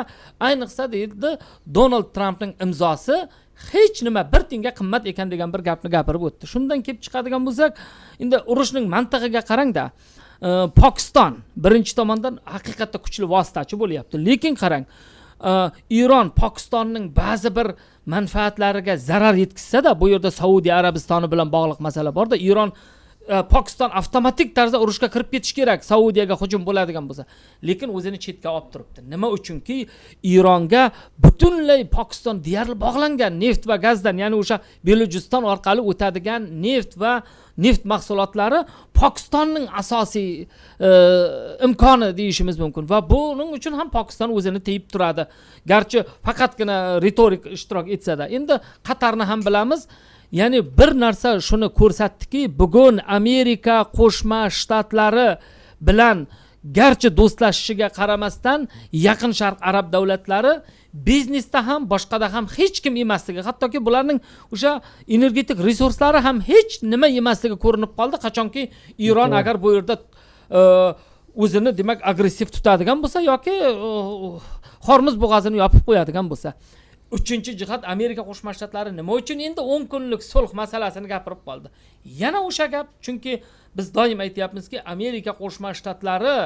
ayniqsa deydi Donald Trampning imzosi hech nima bir tinga qimmat ekan degan bir gapni gapirib o'tdi. Shundan kelib chiqadigan bo'lsak, endi urushning mantig'iga qarang-da. Pokiston birinchi tomondan haqiqatda kuchli vositachi bo'lyapti. Lekin qarang, Eron Pokistonning ba'zi bir manfaatlariga zarar yetkazsa-da, bu yerda Saudiya Arabistoni bilan bog'liq masala bor-da, Eron Pokiston avtomatik tarzda urushga kirib ketish kerak, Saudiyaga hujum bo'ladigan bo'lsa. Lekin o'zini chetga olib turibdi. Nima uchunki Eronga butunlay Pokiston deyarli bog'langan neft va gazdan, ya'ni o'sha Belujiston orqali o'tadigan neft va neft mahsulotlari Pokistonning asosiy imkoni deyishimiz mumkin va buning uchun ham Pokiston o'zini teyib turadi. Garchi faqatgina retorik ishtirok etsa-da. Endi Qatarni ham bilamiz. Ya'ni bir narsa shuni ko'rsatdiki, bugun Amerika Qo'shma Shtatlari bilan garchi do'stlashishiga qaramasdan Yaqin Sharq arab davlatlari biznesda ham boshqada ham hech kim emasligi, hattoki bularning o'sha energetik resurslari ham hech nima emasligi ko'rinib qoldi. Qachonki Eron agar bu yerda o'zini demak agressiv tutadigan bo'lsa yoki Hormuz bo'g'azini yopib qo'yadigan bo'lsa. Uchinchi jihat, Amerika Qo'shma Shtatlari nima uchun endi 10 kunlik sulh masalasini gapirib qoldi? Yana o'sha gap, chunki biz doim aytayapmizki, Amerika Qo'shma Shtatlari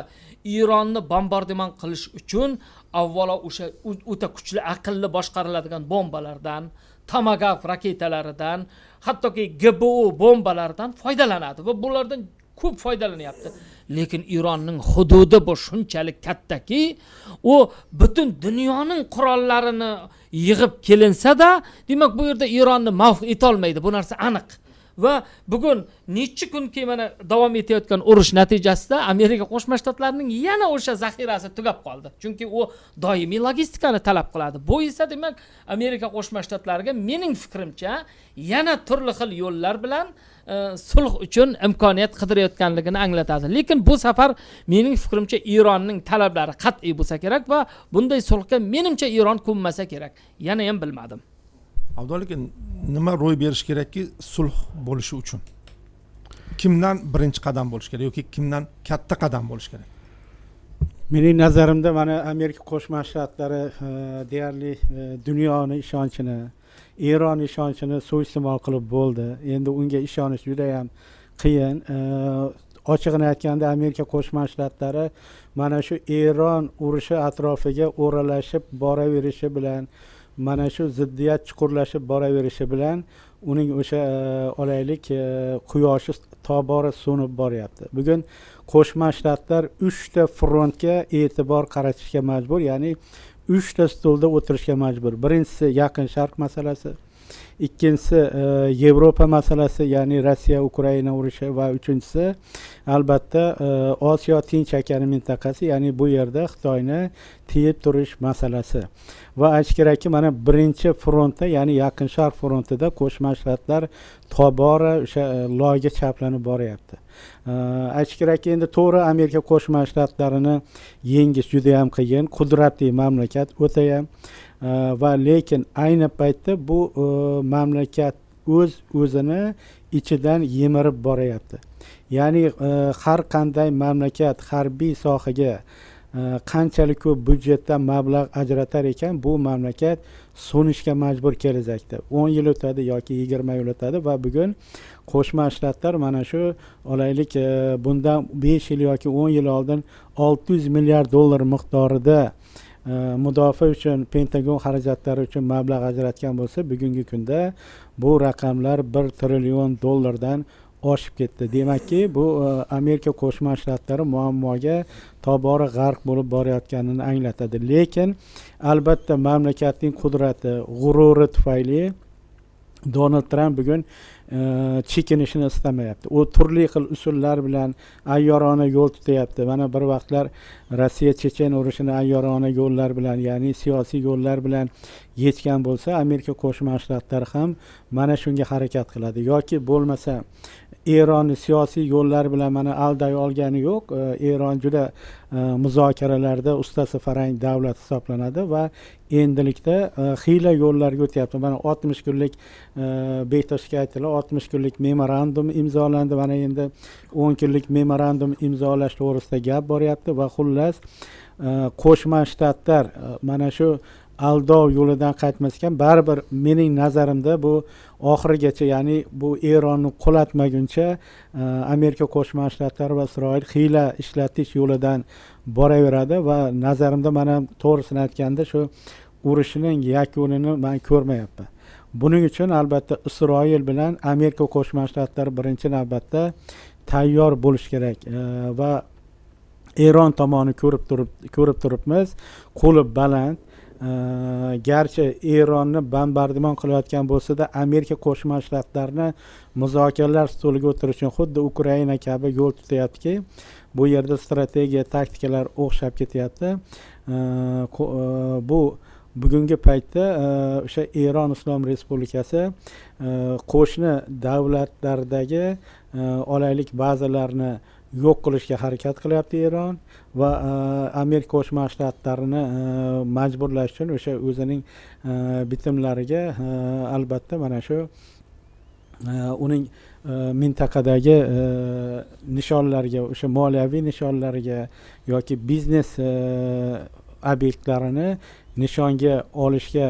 Eronni bombardimon qilish uchun avvalo o'sha o'ta kuchli aqlli boshqariladigan bombalardan, Tomahawk raketalaridan, hattoki GBU bombalaridan foydalanadi va bulardan ko'p foydalanyapti. Lekin Eronning hududi bu shunchalik kattaki, u butun dunyoning qurollarini yig'ib kelinsa-da, demak bu yerda Eronni mahv eta olmaydi. Bu narsa aniq. Va bugun necha kunki mana davom etayotgan urush natijasida Amerika Qo'shma Shtatlarining yana o'sha zaxirasi tugab qoldi. Chunki u doimiy logistikani talab qiladi. Bu esa demak Amerika Qo'shma Shtatlariga mening fikrimcha yana turli xil yo'llar bilan sulh uchun imkoniyat qidirayotganligini anglatadi. Lekin bu safar mening fikrimcha Eronning talablari qat'iy bo'lsa kerak va bunday sulhga menimcha Eron ko'nmasa kerak. Yana ham bilmadim. Abdulla aka, nima ro'y berish kerakki sulh bo'lishi uchun? kimdan birinchi qadam bo'lishi kerak yoki kimdan katta qadam bo'lishi kerak? Mening nazarimda mana Amerika Qo'shma Shtatlari deyarli dunyoni ishonchini, Eron ishonchini suiiste'mol qilib bo'ldi. Endi unga ishonish juda ham qiyin. Ochig'ini aytganda Amerika Qo'shma Shtatlari mana shu Eron urushi atrofiga o'ralashib boraverishi bilan, mana shu ziddiyat chuqurlashib boraverishi bilan uning o'sha olaylik quyoshi tobora so'nib boryapti. Bugun Qo'shma Shtatlar 3 ta frontga e'tibor qaratishga majbur, ya'ni 3 ta stolda o'tirishga majbur. Birinchisi Yaqin Sharq masalasi, ikkinchisi Yevropa masalasi, ya'ni Rossiya Ukraina urushi va uchinchisi albatta Osiyo Tinch okeani mintaqasi, ya'ni bu yerda Xitoyni tiyib turish masalasi. Va aytish kerakki, mana birinchi frontda, ya'ni Yaqin Sharq frontida Qo'shma Shtatlar tobora o'sha loyga chaplanib boryapti. Aytish kerakki, endi to'g'ri Amerika Qo'shma Shtatlarini yengish juda ham qiyin, qudratli mamlakat o'ta ham va lekin ayni paytda bu mamlakat o'zini ichidan yemirib boryapti. Ya'ni har qanday mamlakat harbiy sohaga qanchalik ko'p byudjetdan mablag' ajratar ekan, bu mamlakat so'nishga majbur kelajakda. 10 yil o'tadi yoki 20 yil o'tadi va bugun Qo'shma Shtatlar mana shu olaylik bundan 5 yil yoki 10 yil oldin 600 milliard dollar miqdorida mudofaa uchun, Pentagon xarajatlari uchun mablag' ajratgan bo'lsa, bugungi kunda bu raqamlar 1 trillion dollardan oshib ketdi. Demakki, bu Amerika Qo'shma Shtatlari muammoga tobora g'arq bo'lib borayotganini anglatadi. Lekin albatta mamlakatning qudrati, g'ururi tufayli Donald Trump bugun chekinishni istamayapti. U turli xil usullar bilan ayyorona yo'l tutyapti. Mana bir vaqtlar Rossiya Chechen urushini ayyorona yo'llar bilan, ya'ni siyosiy yo'llar bilan yechgan bo'lsa, Amerika Qo'shma Shtatlari ham mana shunga harakat qiladi. Yoki bo'lmasa Eronni siyosiy yo'llar bilan mana alday olgani yo'q. Eron juda muzokaralarda ustasi farang davlat hisoblanadi va endilikda xiyla yo'llarga o'tyapti. Mana 60 kunlik Betoshga aytilar, 60 kunlik memorandum imzolandi. Mana endi 10 kunlik memorandum imzolash to'g'risida gap boryapti va xullas Qo'shma Shtatlar mana shu aldov yo'lidan qaytmaskan, baribir mening nazarimda bu oxirigacha, ya'ni bu Eronni qulatmaguncha Amerika Qo'shma Shtatlari va Isroil xiyla ishlatish yo'lidan boraveradi va nazarimda mana to'g'risini aytganda shu urushning yakunini men ko'rmayapman. Buning uchun albatta Isroil bilan Amerika Qo'shma Shtatlari birinchi navbatda tayyor bo'lish kerak va Eron tomoni ko'rib turibmiz, qo'li baland. Garchi Eronni bombardimon qilayotgan bo'lsa-da, Amerika Qo'shma Shtatlarini muzokaralar stoliga o'tirish uchun xuddi Ukraina kabi yo'l tutyaptiki, bu yerda strategiya, taktikalar o'xshab ketyapti. Bu bugungi paytda o'sha Eron Islom Respublikasi qo'shni davlatlardagi olaylik bazalarni yo'q qilishga harakat qilyapti Eron va Amerika Qo'shma Shtatlarini majburlash uchun o'sha o'zining bitimlariga albatta mana shu uning mintaqadagi nishonlariga, o'sha moliyaviy nishonlariga yoki biznes obyektlarini nishonga olishga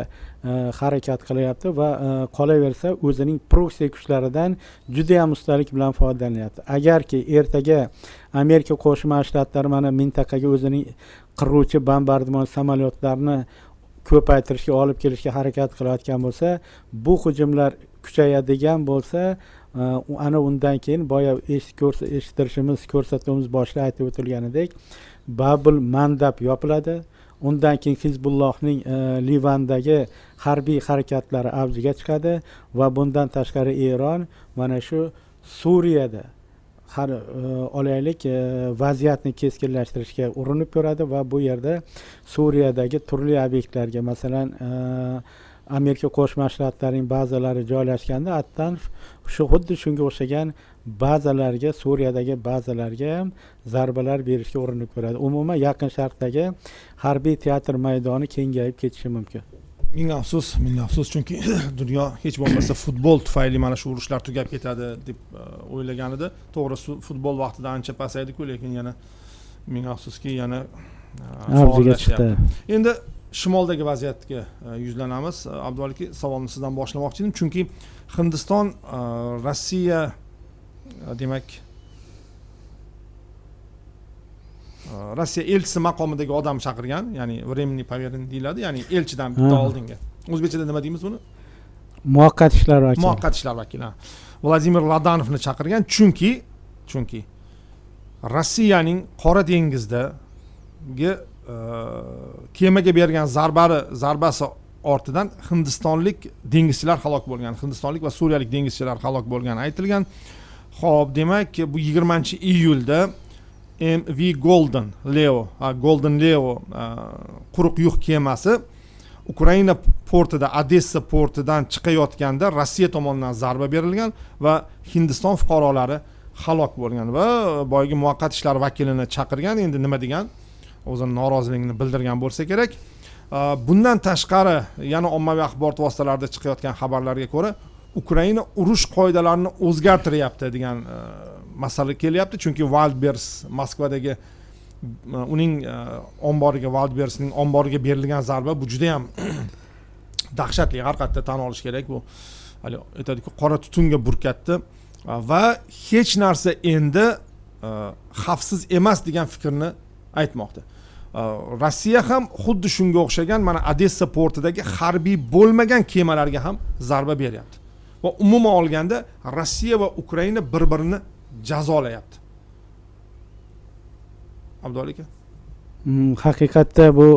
harakat qilyapti va qolaversa o'zining proksi kuchlaridan juda ham ustalik bilan foydalanyapti. Agarki ertaga Amerika Qo'shma Shtatlari mana mintaqaga o'zining qiruvchi bombardimon samolyotlarini ko'paytirishga olib kelishga harakat qilayotgan bo'lsa, bu hujumlar kuchayadigan bo'lsa, ana undan keyin boya ko'rsatuvimiz boshida aytib o'tilganidek, Babul Mandab yopiladi. Undan keyin Hizbullohning Livandagi harbiy harakatlari avjiga chiqadi va bundan tashqari Eron mana shu Suriyada olaylik vaziyatni keskinlashtirishga urinib ko'radi va bu yerda Suriyadagi turli obyektlarga, masalan, Amerika Qo'shma Shtatlarining bazalari joylashganda hatto shu xuddi shunga o'xshagan bazalarga, Suriyadagi bazalarga ham zarbalar berishga urinib ko'radi. Umuman Yaqin Sharqdagi harbiy teatr maydoni kengayib ketishi mumkin. ming afsus chunki dunyo hech bo'lmasa futbol tufayli mana shu urushlar tugab ketadi deb o'ylagan edi. To'g'ri, futbol vaqtida ancha pasaydi-ku, lekin yana ming afsuski yana avjiga chiqdi. Endi shimoldagi vaziyatga yuzlanamiz. Abduvaliki, savolni sizdan boshlamoqchi edim, chunki Hindiston Rossiya demak Rossiya elchisi maqomidagi odam chaqirgan, ya'ni временный поверенный deyiladi, ya'ni elchidan bitta oldinga. O'zbekchada nima deymiz buni? Muvaqqat ishlar vakili. Muvaqqat ishlar vakili. Vladimir Ladanovni chaqirgan, chunki Rossiyaning Qora dengizdagi kemaga bergan zarbasi ortidan hindistonlik dengizchilar halok bo'lgan, hindistonlik va suriyalik dengizchilar halok bo'lgani aytilgan. Xo'p, demak bu 20-iyulda MV Golden Leo quruq yuk kemasi Ukraina portida, Odessa portidan chiqayotganda Rossiya tomonidan zarba berilgan va Hindiston fuqarolari halok bo'lgan va boyagi muvaqqat ishlar vakilini chaqirgan. Endi nima degan? O'zini noroziligini bildirgan bo'lsa kerak. Bundan tashqari yana ommaviy axborot vositalarida chiqayotgan xabarlarga ko'ra Ukraina urush qoidalarini o'zgartiryapti degan masala kelyapti, chunki Wildberries Moskvadagi uning omboriga, Wildberriesning omboriga berilgan zarba bu juda ham dahshatli, haqiqatda tan olish kerak. Bu hali aytadiku qora tutunga burkatdi va hech narsa endi xavfsiz emas degan fikrni aytmoqda. Rossiya ham xuddi shunga o'xshagan mana Odessa portidagi harbiy bo'lmagan kemalarga ham zarba beryapti. Va umuman olganda Rossiya va Ukraina bir-birini jazolayapti. Abduvalika? Haqiqatda bu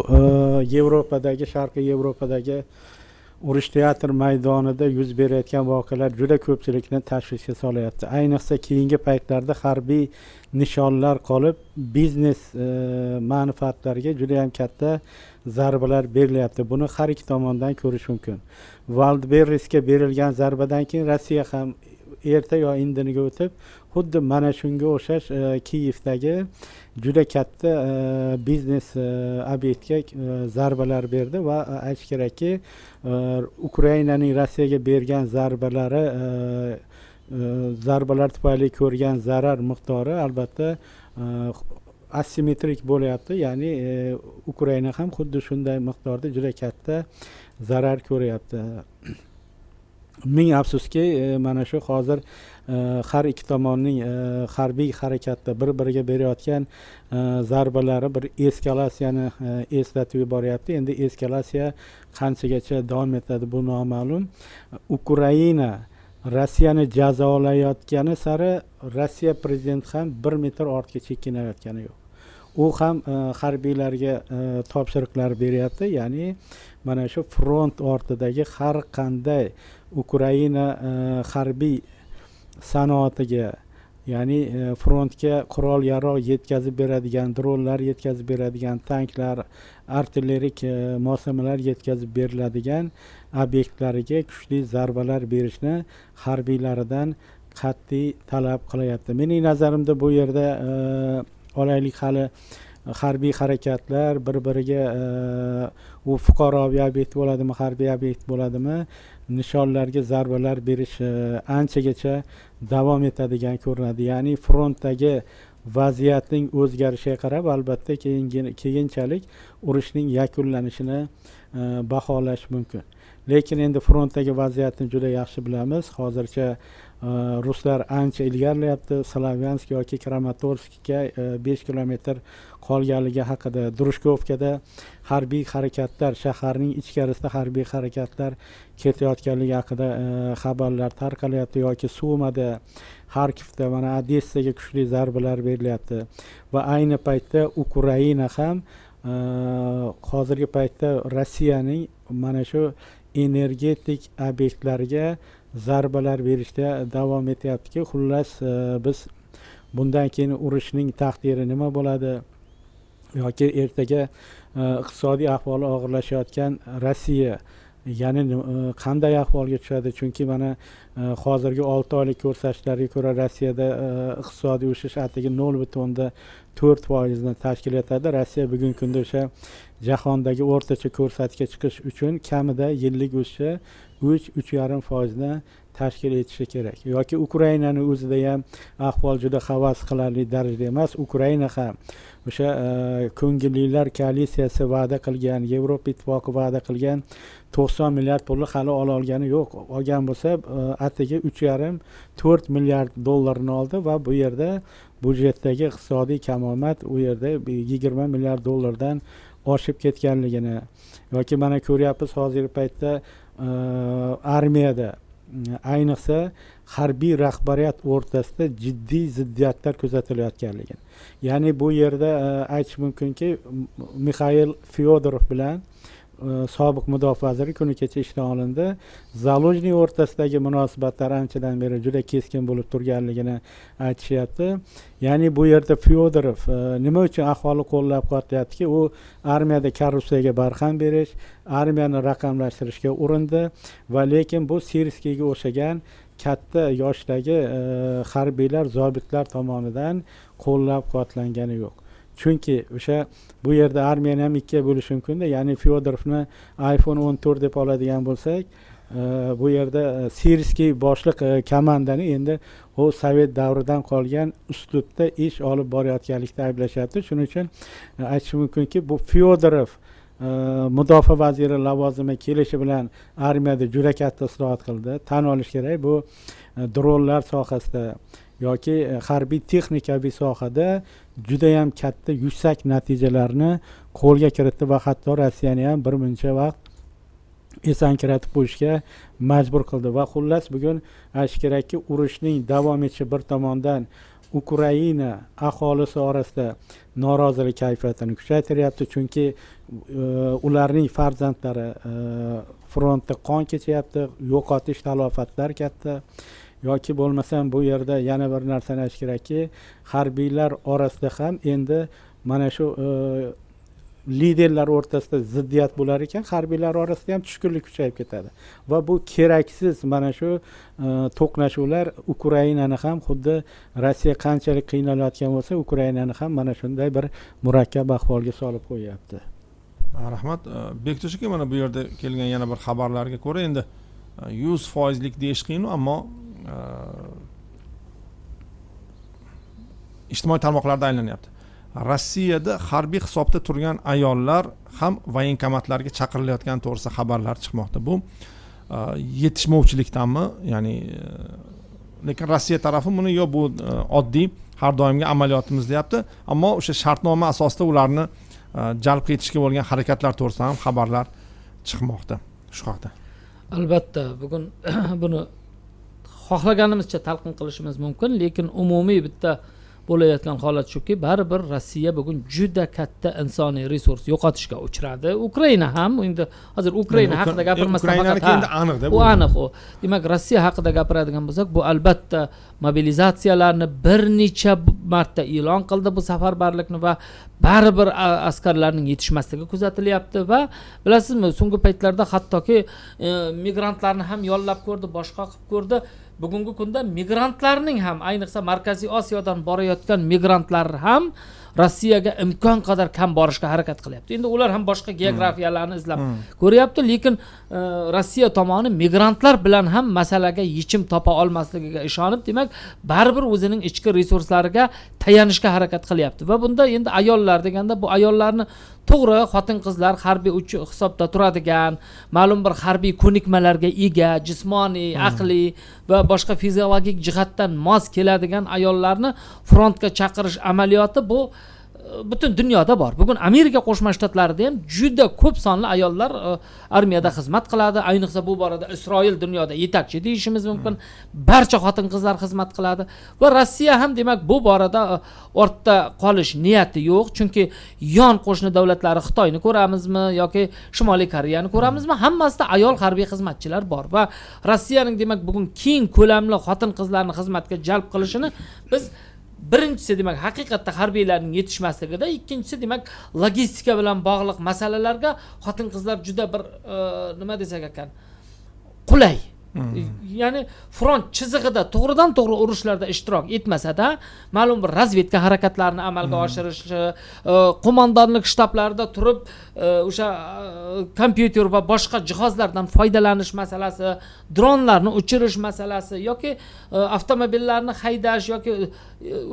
Yevropadagi, Sharqiy Yevropadagi urush teatr maydonida yuz berayotgan voqealar juda ko'pchilikni tashvishga solyapti. Ayniqsa keyingi paytlarda harbiy nishonlar qolib, biznes manfaatlarga juda ham katta zarbalar berilyapti. Buni har ikki tomondan ko'rish mumkin. Wildberriesga berilgan zarbadan keyin Rossiya ham erta yo indiniga o'tib, xuddi mana shunga o'xshash Kiyevdagi juda katta biznes obyektga zarbalar berdi va aytish kerakki, Ukrainaning Rossiyaga bergan zarbalar tufayli ko'rgan zarar miqdori albatta asimetrik bo'lyapti. Ya'ni Ukraina ham xuddi shunday miqdorda juda katta zarar ko'ryapti. Ming afsuski, mana shu hozir har ikki tomonning harbiy harakatda bir-biriga berayotgan zarbalari bir eskalatsiyani eslatib yuboryapti. Endi eskalatsiya qanchagacha davom etadi bu noma'lum. Ukraina Rossiyani jazolayotgani sari Rossiya prezidenti ham 1 metr ortga chekinayotgani yo'q. U ham harbiylarga topshiriqlar beryapti, ya'ni mana shu front ortidagi har qanday Ukraina harbiy sanoatiga, ya'ni frontga qurol-yarog' yetkazib beradigan, dronlar yetkazib beradigan, tanklar, artillerik moslamalar yetkazib beriladigan obyektlariga kuchli zarbalar berishni harbiylaridan qat'iy talab qilyapti. Mening nazarimda bu yerda olaylik hali harbiy harakatlar bir-biriga u fuqaroviy obyekt bo'ladimi, harbiy obyekt bo'ladimi, nishonlarga zarbalar berish anchagacha davom etadigan ko'rinadi. Ya'ni frontdagi vaziyatning o'zgarishiga qarab albatta keyinchalik urushning yakunlanishini baholash mumkin. Lekin endi frontdagi vaziyatni juda yaxshi bilamiz. Hozircha ruslar ancha ilgarilayapti. Slavyansk yoki Kramatorskga 5 kilometr qolganligi haqida, Drushkovkada harbiy harakatlar, shaharning ichkarisida harbiy harakatlar ketayotganligi haqida xabarlar tarqalyapti, yoki Sumada, Xarkivda, mana Odessaga kuchli zarbalar berilyapti. Va ayni paytda Ukraina ham hozirgi paytda Rossiyaning mana shu energetik obyektlariga zarbalar berishda davom etyaptiki, xullas biz bundan keyin urushning taqdiri nima bo'ladi yoki ertaga iqtisodiy ahvoli og'irlashayotgan Rossiya ya'ni qanday ahvolga tushadi? Chunki mana hozirgi 6 oylik ko'rsatkichlarga ko'ra Rossiyada iqtisodiy o'sish atigi 0.4% tashkil etadi. Rossiya bugungi kunda o'sha jahondagi o'rtacha ko'rsatkichga chiqish uchun kamida yillik o'sishi 3-3,5% tashkil etishi kerak. Yoki Ukrainani o'zida ham ahvol juda havas qilarli darajada emas. Ukraina ham o'sha ko'ngillilar koalitsiyasi va'da qilgan, Yevropa ittifoqi va'da qilgan 90 milliard pulni hali ola olgani yo'q. Olgan bo'lsa, atigi 3,5-4 milliard dollarni oldi va bu yerda budjetdagi iqtisodiy kamomad u yerda 20 milliard dollardan oshib ketganligini yoki mana ko'ryapmiz hozirgi paytda armiyada ayniqsa harbiy rahbariyat o'rtasida jiddiy ziddiyatlar kuzatilayotganligini. Ya'ni bu yerda aytish mumkinki, Mixail Fyodorov bilan sobiq mudofaa vaziri kuni kecha ishdan olindi. Zalojniy o'rtasidagi munosabatlar anchadan beri juda keskin bo'lib turganligini aytishyapti. Ya'ni bu yerda Fyodorov nima uchun aholi qo'llab-quvvatlayaptiki, u armiyada korrupsiyaga barham berish, armiyani raqamlashtirishga urindi va lekin bu Sirskiyga o'xshagan katta yoshdagi harbiylar, zobitlar tomonidan qo'llab-quvvatlangani yo'q. Chunki o'sha bu yerda armiyani ham ikkiga bo'lish mumkin-da. Ya'ni Fyodorovni iPhone 14 deb oladigan bo'lsak, bu yerda Sirskiy boshliq komandani endi u Sovet davridan qolgan uslubda ish olib borayotganlikda ayblashyapti. Shuning uchun aytish mumkinki, bu Fyodorov mudofaa vaziri lavozimiga kelishi bilan armiyada juda katta islohot qildi. Tan olish kerak, bu dronlar sohasida yoki harbiy texnikaviy sohada juda ham katta yuksak natijalarni qo'lga kiritdi va hatto Rossiyani ham bir muncha vaqt esankiratib qo'yishga majbur qildi. Va xullas bugun aytish kerakki, urushning davom etishi bir tomondan Ukraina aholisi orasida norozilik kayfiyatini kuchaytiryapti, chunki ularning farzandlari frontda qon kechyapti, yo'qotish talofatlar katta. Yoki bo'lmasam bu yerda yana bir narsani aytish kerakki, harbiylar orasida ham endi mana shu liderlar o'rtasida ziddiyat bo'lar ekan, harbiylar orasida ham tushkunlik kuchayib ketadi. Va bu keraksiz mana shu to'qnashuvlar Ukrainani ham xuddi Rossiya qanchalik qiynalayotgan bo'lsa, Ukrainani ham mana shunday bir murakkab ahvolga solib qo'yapti. Rahmat. Bektosh aka, mana bu yerda kelgan yana bir xabarlarga ko'ra endi 100%lik deyish qiyin, ammo ijtimoiy tarmoqlarda aylanyapti. Rossiyada harbiy hisobda turgan ayollar ham voyenkomatlarga chaqirilayotgani to'g'risida xabarlar chiqmoqda. Bu yetishmovchilikdanmi? Ya'ni lekin Rossiya tarafi buni yo bu oddiy har doimgi amaliyotimiz deyapti, ammo o'sha shartnoma asosida ularni jalb etishga bo'lgan harakatlar to'g'risida ham xabarlar chiqmoqda shu haqda. Albatta, bugun buni xohlaganimizcha talqin qilishimiz mumkin, lekin umumiy bitta bo'layotgan holat shuki, baribir Rossiya bugun juda katta insoniy resurs yo'qotishga uchradi. Ukraina ham, endi hozir Ukraina haqida gapirmasdan faqat endi aniq-da bu. Bu aniq u. Demak, Rossiya haqida gapiradigan bo'lsak, bu albatta mobilizatsiyalarni bir necha marta e'lon qildi bu safarbarlikni va baribir askarlarning yetishmasligi kuzatilyapti va bilasizmi, so'nggi paytlarda hattoki migrantlarni ham yollab ko'rdi, boshqa qilib ko'rdi. Bugungi kunda migrantlarning ham, ayniqsa Markaziy Osiyodan borayotgan migrantlar ham Rossiyaga imkon qadar kam borishga harakat qilyapti. Endi ular ham boshqa geografiyalarni izlab ko'ryapti, lekin Rossiya tomoni migrantlar bilan ham masalaga yechim topa olmasligiga ishonib, demak, baribir o'zining ichki resurslariga tayanishga harakat qilyapti. Va bunda endi ayollar deganda, bu ayollarni to'g'ri xotin-qizlar harbiy hisobda turadigan, ma'lum bir harbiy ko'nikmalarga ega, jismoniy, aqliy va boshqa fiziologik jihatdan mos keladigan ayollarni frontga chaqirish amaliyoti bu butun dunyoda bor. Bugun Amerika Qo'shma Shtatlarida ham juda ko'p sonli ayollar armiyada xizmat qiladi. Ayniqsa bu borada Isroil dunyoda yetakchi deyishimiz mumkin. Barcha xotin-qizlar xizmat qiladi va Rossiya ham demak bu borada ortda qolish niyati yo'q, chunki yon qo'shni davlatlari Xitoyni ko'ramizmi yoki Shimoliy Koreyani ko'ramizmi, hammasida ayol harbiy xizmatchilar bor va Rossiyaning demak bugun keng ko'lamli xotin-qizlarni xizmatga jalb qilishini biz birinchisi demak haqiqatda harbiylarning yetishmasligida, ikkinchisi demak logistika bilan bog'liq masalalarga xotin-qizlar juda bir nima desak ekan, qulay. ya'ni front chizig'ida to'g'ridan to'g'ri urushlarda ishtirok etmasa-da, ma'lum bir razvedka harakatlarini amalga oshirishi, qo'mondonlik shtablarida turib o'sha kompyuter va boshqa jihozlardan foydalanish masalasi, dronlarni uchirish masalasi yoki avtomobillarni haydash yoki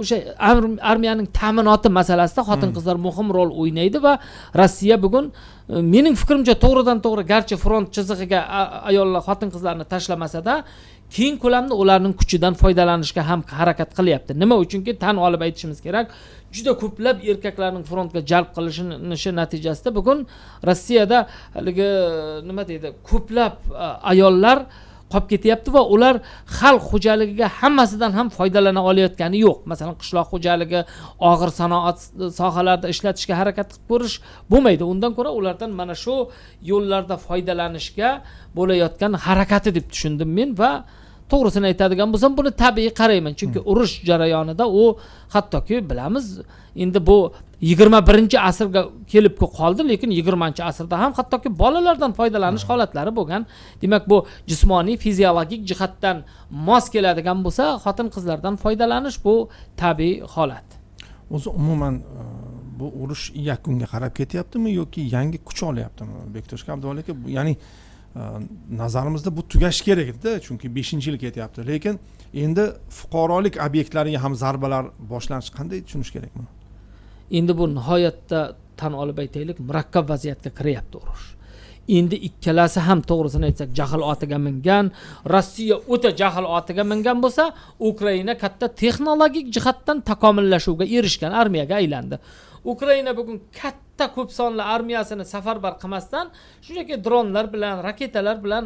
o'sha armiyaning ta'minoti masalasida xotin-qizlar muhim rol o'ynaydi va Rossiya bugun mening fikrimcha to'g'ridan to'g'ri garchi front chizig'iga ayollar xotin-qizlarni tashlamasa-da, keng ko'lamda ularning kuchidan foydalanishga ham harakat qilyapti. Nima uchunki tan olib aytishimiz kerak, juda ko'plab erkaklarning frontga jalb qilinishi natijasida bugun Rossiyada haligi nima deydi, ko'plab ayollar qolib ketyapti va ular xalq xo'jaligiga hammasidan ham foydalana olayotgani yo'q. Masalan, qishloq xo'jaligi, og'ir sanoat sohalarida ishlatishga harakat qilib ko'rish bo'lmaydi. Undan ko'ra ulardan mana shu yo'llarda foydalanishga bo'layotgan harakati deb tushundim men va to'g'risini aytadigan bo'lsam, buni tabiiy qarayman. Chunki urush jarayonida u hattoki bilamiz, endi bu 21-asrga kelib qoldi, lekin 20-asrda ham hattoki bolalardan foydalanish holatlari bo'lgan. Demak, bu jismoniy, fiziologik jihatdan mos keladigan bo'lsa, xotin-qizlardan foydalanish bu tabiiy holat. O'zi umuman bu urush yakunga qarab ketyaptimi yoki yangi kuch olyaptimi? Bektosh Abduvali aka, ya'ni nazarimizda bu tugashi kerak edi, chunki 5-yil ketyapti. Lekin endi fuqarolik obyektlariga ham zarbalar boshlanishi qanday tushunish kerak buni? Endi bu nihoyatda tan olib aytaylik, murakkab vaziyatga kiryapti urush. Endi ikkalasi ham to'g'risini aytsak jahl otiga mingan, Rossiya o'ta jahl otiga mingan bo'lsa, Ukraina katta texnologik jihatdan takomillashuvga erishgan armiyaga aylandi. Ukraina bugun katta ko'p sonli armiyasini safarbar qilmasdan shunchaki dronlar bilan, raketalar bilan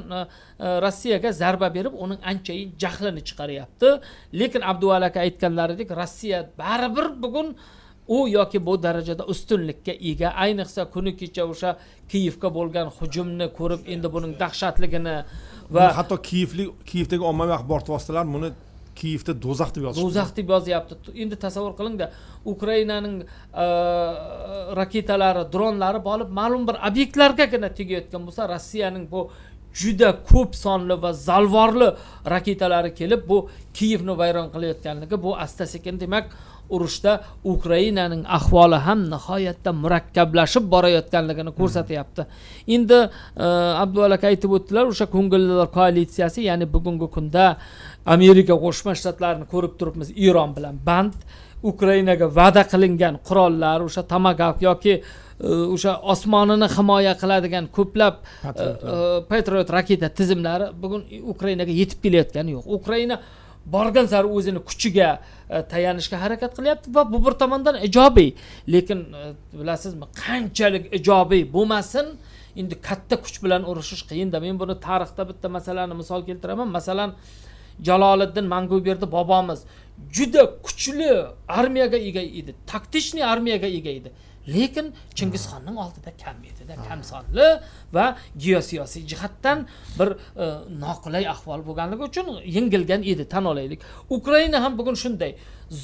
Rossiyaga zarba berib, uning anchayin jahlini chiqaryapti. Lekin Abduvali aka aytganlaridek, Rossiya baribir bugun u yoki bu darajada ustunlikka ega. Ayniqsa kuni kecha o'sha Kiyevga bo'lgan hujumni ko'rib, endi buning dahshatligini va hatto Kiyevdagi ommaviy axborot vositalari buni Kiyevda do'zax deb yozishdi. Do'zax deb yozyapti. Endi tasavvur qiling-da, Ukrainaning raketalari, dronlari bo'lib ma'lum bir obyektlargagina tegayotgan bo'lsa, Rossiyaning bu juda ko'p sonli va zalvorli raketalari kelib bu Kiyevni vayron qilayotganligi bu asta-sekin demak urushda Ukrainaning ahvoli ham nihoyatda murakkablashib borayotganligini ko'rsatyapti. Endi Abduvali aka aytib o'tdilar, o'sha ko'ngillilar koalitsiyasi, ya'ni bugungi kunda Amerika Qo'shma Shtatlarini ko'rib turibmiz, Eron bilan band, Ukrainaga va'da qilingan qurollar, o'sha Tomahawk yoki o'sha osmonini himoya qiladigan ko'plab Patriot raketa tizimlari bugun Ukrainaga yetib kelayotgani yo'q. Ukraina borgan sari o'zini kuchiga tayanishga harakat qilyapti va bu bir tomondan ijobiy. Lekin bilasizmi, qanchalik ijobiy bo'lmasin, endi katta kuch bilan urushish qiyin-da. Men buni tarixda bitta masalani misol keltiraman. Masalan, Jaloliddin Manguberdi bobomiz juda kuchli armiyaga ega edi, taktishniy armiyaga ega edi. Lekin Chingizxonning oldida kam edi-da, kamsonli va geosiyosiy jihatdan bir noqulay ahvol bo'lganligi uchun yengilgan edi, tan olaylik. Ukraina ham bugun shunday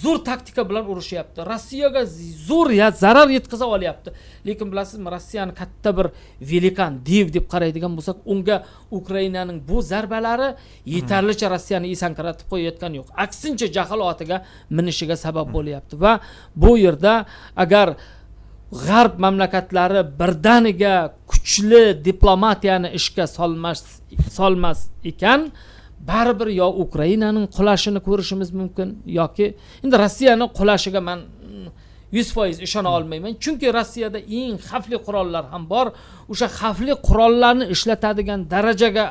zo'r taktika bilan urushyapti. Rossiyaga zo'r zarar yetkaza olyapti. Lekin bilasizmi, Rossiyani katta bir velikan, dev deb qaraydigan bo'lsak, unga Ukrainaning bu zarbalari yetarlicha Rossiyani esankiratib qo'yayotgani yo'q. Aksincha jahl otiga minishiga sabab bo'lyapti va bu yerda agar G'arb mamlakatlari birdaniga kuchli diplomatiyani ishga solmas ekan, baribir yo Ukrainaning qulashini ko'rishimiz mumkin yoki endi Rossiyaning qulashiga men 100% ishona olmayman. Chunki Rossiyada eng xavfli qurollar ham bor. O'sha xavfli qurollarni ishlatadigan darajaga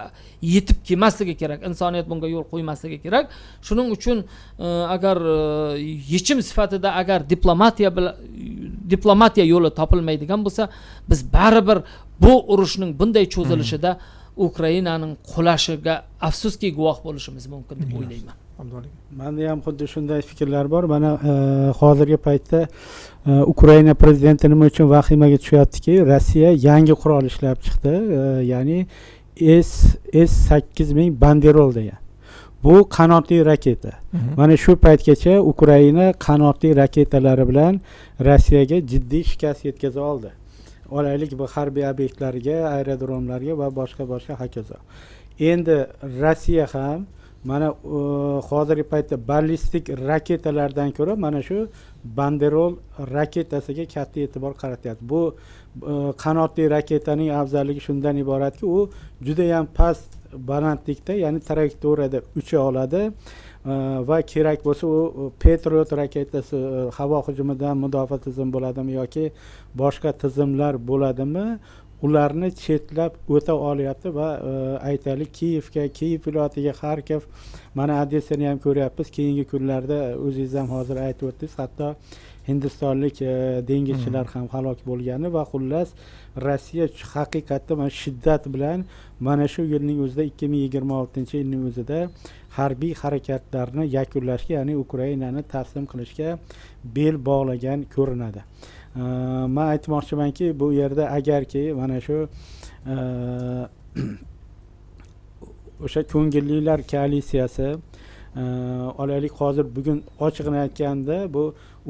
yetib kelmasligi kerak. Insoniyat bunga yo'l qo'ymasligi kerak. Shuning uchun agar yechim sifatida agar diplomatiya yo'li topilmaydigan bo'lsa, biz baribir bu urushning bunday cho'zilishida Ukrainaning qulashiga afsuski guvoh bo'lishimiz mumkin deb o'ylayman. Menda ham xuddi shunday fikrlar bor. Mana hozirgi paytda Ukraina prezidenti nima uchun vahimaga tushyaptiki, Rossiya yangi qurol ishlab chiqdi, ya'ni S-8000 Banderol degan. Bu qanotli raketa. Mana shu paytgacha Ukraina qanotli raketalari bilan Rossiyaga jiddiy shikast yetkaza oldi. Olaylik bu harbiy obyektlariga, aerodromlarga va boshqa hokazo. endi Rossiya ham mana hozirgi paytda ballistik raketalardan ko'ra mana shu Banderol raketasiga katta e'tibor qaratyapti. Bu qanotli raketaning afzalligi shundan iboratki, u juda ham past balandlikda, ya'ni trayektoriyada ucha oladi va kerak bo'lsa u Patriot raketasi havo hujumidan mudofaa tizimi bo'ladimi yoki boshqa tizimlar bo'ladimi, ularni chetlab o'ta olyapti va aytaylik Kiyev viloyatiga, Xarkov, mana Odessani ham ko'ryapmiz. Keyingi kunlarda o'zingiz ham hozir aytib o'tdingiz, hatto hindistonlik dengizchilar ham halok bo'lgani va xullas Rossiya haqiqatda mana shiddat bilan mana shu yilning o'zida 2026-yilning o'zida harbiy harakatlarni yakunlashga, ya'ni Ukrainani taslim qilishga bel bog'lagan ko'rinadi. Men aytmoqchimanki, bu yerda agarki mana shu o'sha ko'ngillilar koalitsiyasi olaylik, hozir bugun ochiqni aytganda bu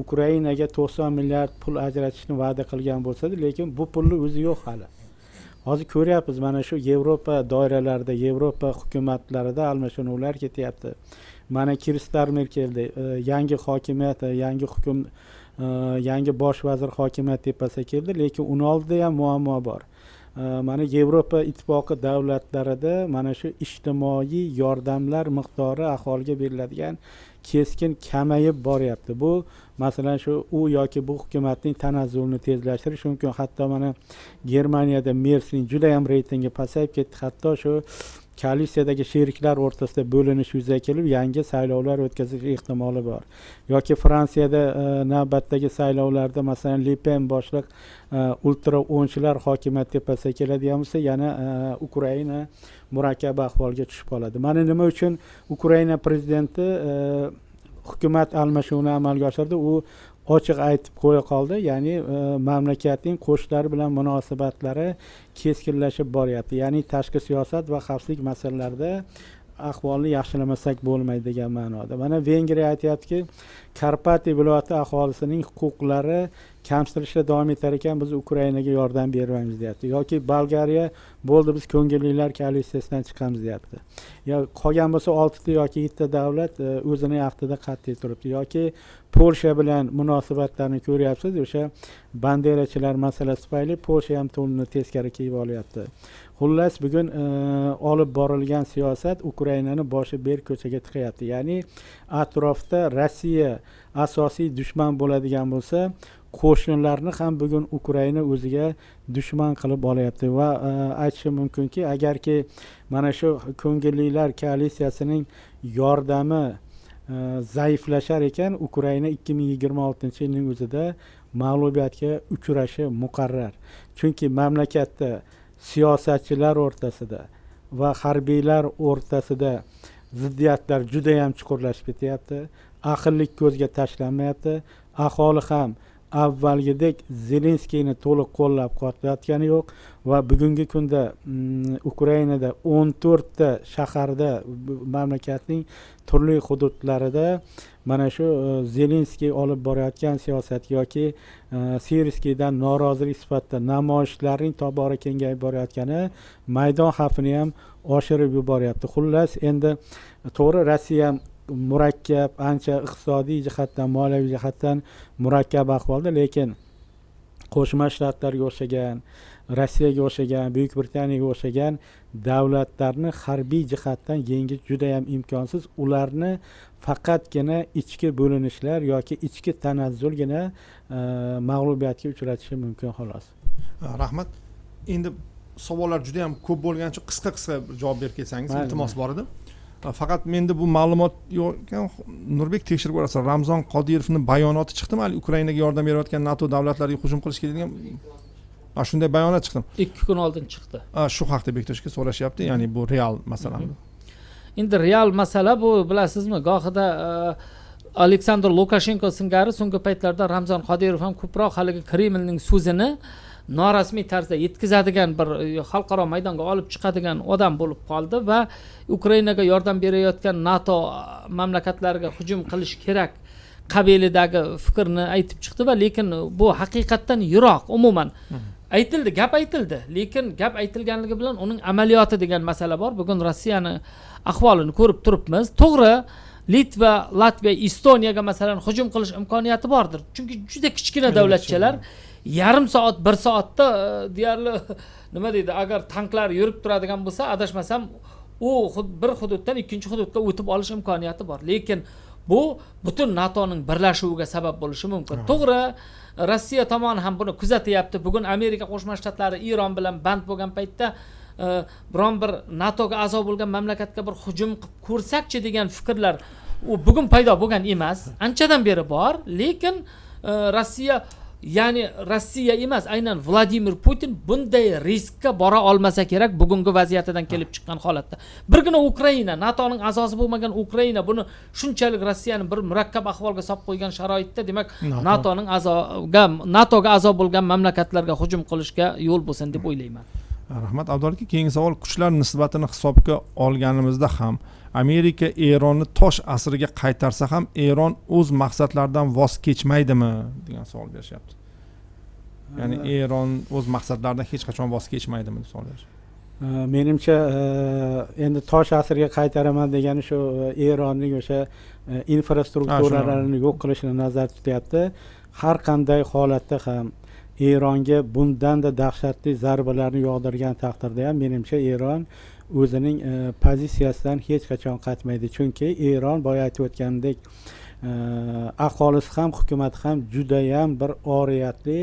Ukrainaga 90 milliard pul ajratishni va'da qilgan bo'lsa-da, lekin bu pulni o'zi yo'q hali. Hozir ko'ryapmiz, mana shu Yevropa doiralarida, Yevropa hukumatlarida almashinuvlar ketyapti. Mana Kirster Merkelda yangi hokimiyat, yangi bosh vazir hokimiyat tepasiga keldi, lekin uni oldida ham muammo bor. Mana Yevropa ittifoqi davlatlarida mana shu ijtimoiy yordamlar miqdori aholiga beriladigan keskin kamayib boryapti. Bu masalan shu u yoki bu hukumatning tanazzulini tezlashtirish mumkin. Hatto mana Germaniyada Mersning juda ham reytingi pasayib ketdi. Hatto shu koalitsiyadagi sheriklar o'rtasida bo'linish yuzaga kelib, yangi saylovlar o'tkazish ehtimoli bor. Yoki Fransiyada navbatdagi saylovlarda masalan Le Pen boshliq ultra o'ngchilar hokimiyat tepasiga keladigan bo'lsa, yana Ukraina murakkab ahvolga tushib qoladi. Mana nima uchun Ukraina prezidenti hukumat almashinuvini amalga oshirdi, u ochiq aytib qo'ya qoldi, ya'ni mamlakatning qo'shnilar bilan munosabatlari keskinlashib boryapti. Ya'ni tashqi siyosat va xavfsizlik masalalarida ahvolni yaxshilamasak bo'lmaydi degan ma'noda. Mana Vengriya aytayaptiki, Karpatiya viloyati aholisining huquqlari kamsitilishda davom etar ekan, biz Ukrainaga yordam bermaymiz deyapti. Yoki Bolgariya bo'ldi, biz ko'ngillilar koalitsiyasidan chiqamiz deyapti. Yo qolgan bo'lsa 6 ta yoki 7 ta davlat o'zining vaqtida qat'iy turibdi. Yoki Polsha bilan munosabatlarni ko'ryapsiz, o'sha banderachilar masalasi tufayli Polsha ham to'nini teskari kiyib olyapti. Xullas, bugun olib borilgan siyosat Ukrainani boshi ber ko'chaga tiqyapti. Ya'ni atrofda Rossiya asosiy dushman bo'ladigan bo'lsa, qo'shnilarni ham bugun Ukraina o'ziga dushman qilib olyapti va aytishim mumkinki, agarki mana shu ko'ngillilar koalitsiyasining yordami zaiflashar ekan, Ukraina 2026-yilning o'zida mag'lubiyatga uchrashi muqarrar. Chunki mamlakatda siyosatchilar o'rtasida va harbiylar o'rtasida ziddiyatlar juda ham chuqurlashib ketyapti. Aqllik ko'zga tashlanmayapti. Aholi ham avvalgidek Zelenskiyni to'liq qo'llab-quvvatlayotgani yo'q va bugungi kunda Ukrainada 14 ta shaharda, mamlakatning turli hududlarida mana shu Zelenskiy olib borayotgan siyosat yoki Sirskiydan norozilik sifatida namoyishlarning tobora kengayib borayotgani maydon xavfini ham oshirib yuboryapti. Xullas, endi to'g'ri Rossiya murakkab, ancha iqtisodiy jihatdan, moliyaviy jihatdan murakkab ahvolda, lekin Qo'shma Shtatlarga o'xshagan, Rossiyaga o'xshagan, Buyuk Britaniyaga o'xshagan davlatlarni harbiy jihatdan yengish juda ham imkonsiz. Ularni faqatgina ichki bo'linishlar yoki ichki tanazzulgina mag'lubiyatga uchratishi mumkin xolos. Rahmat. Endi savollar juda ham ko'p bo'lgani uchun qisqa javob berib kelsangiz, iltimos bor edi. Faqat menda bu ma'lumot yo'q ekan. Nurbek, tekshirib ko'rasiz. Ramzan Qodirovning bayonoti chiqdimi? Hali Ukrainaga yordam berayotgan NATO davlatlariga hujum qilish kerak degan shunday bayonot chiqdi. 2 kun oldin chiqdi. Shu haqda Bektoshga so'rashyapti, ya'ni bu real masala. Endi real masala bu, bilasizmi, gohida Aleksandr Lukashenko singari so'nggi paytlarda Ramzan Qodirov ham ko'proq haligi Kremlning so'zini norasmiy tarzda yetkazadigan, bir xalqaro maydonga olib chiqadigan odam bo'lib qoldi va Ukrainaga yordam berayotgan NATO mamlakatlariga hujum qilish kerak qabilidagi fikrni aytib chiqdi va lekin bu haqiqatdan yiroq. Umuman aytildi, gap aytildi, lekin gap aytilganligi bilan uning amaliyoti degan masala bor. Bugun Rossiyani ahvolini ko'rib turibmiz. To'g'ri, Litva, Latviya, Estoniyaga masalan hujum qilish imkoniyati bordir. Chunki juda kichkina davlatchalar yarim soat, 1 soatda deyarli nima deydi, agar tanklar yurib turadigan bo'lsa, adashmasam, u bir hududdan ikkinchi hududga o'tib olish imkoniyati bor. Lekin bu butun NATOning birlashuviga sabab bo'lishi mumkin. To'g'ri, Rossiya tomoni ham buni kuzatyapti. Bugun Amerika Qo'shma Shtatlari Eron bilan band bo'lgan paytda biron bir NATOga a'zo bo'lgan mamlakatga bir hujum qilib ko'rsakchi degan fikrlar u bugun paydo bo'lgan emas, anchadan beri bor. Lekin Rossiya, ya'ni Rossiya emas, aynan Vladimir Putin bunday riskka bora olmasa kerak bugungi vaziyatidan kelib chiqqan holatda. Birgina Ukraina, NATOning a'zosi bo'lmagan Ukraina buni shunchalik Rossiyani bir murakkab ahvolga solib qo'ygan sharoitda, demak, NATOga a'zo bo'lgan mamlakatlarga hujum qilishga yo'l bo'lsin deb o'ylayman. Rahmat Abdulla aka, keyingi savol, kuchlar nisbatini hisobga olganimizda ham Amerika Eronni tosh asriga qaytarsa ham Eron o'z maqsadlaridan voz kechmaydimi degan savol berishyapti. Ya'ni Eron o'z maqsadlaridan hech qachon voz kechmaydimi deb savol berishyapti. Menimcha endi tosh asriga qaytaraman degani shu Eronning o'sha infrastrukturalarini yo'q qilishini nazarda tutyapti. Har qanday holatda ham Eronga bundanda dahshatli zarbalarni yog'dirgan taqdirda ham menimcha Eron o'zining pozitsiyasidan hech qachon qaytmaydi. Chunki Eron boya aytib o'tgandek, aholisi ham hukumati ham juda ham bir oriyatli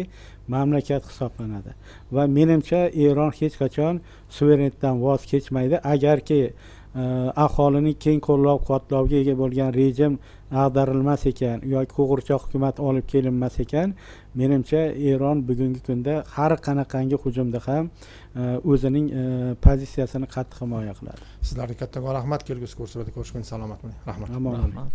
mamlakat hisoblanadi va menimcha Eron hech qachon suverenitdan voz kechmaydi. Agarki aholining keng qo'llab-quvvatlovga ega bo'lgan rejim ag'darilmas ekan yoki qo'g'irchoq hukumat olib kelinmas ekan, menimcha Eron bugungi kunda har qanaqangi hujumda ham o'zining pozitsiyasini qattiq himoya qiladi. Sizlarga kattakon rahmat. Kelgusi kurslarda ko'rishguncha salomat bo'ling. Rahmat. Rahmat.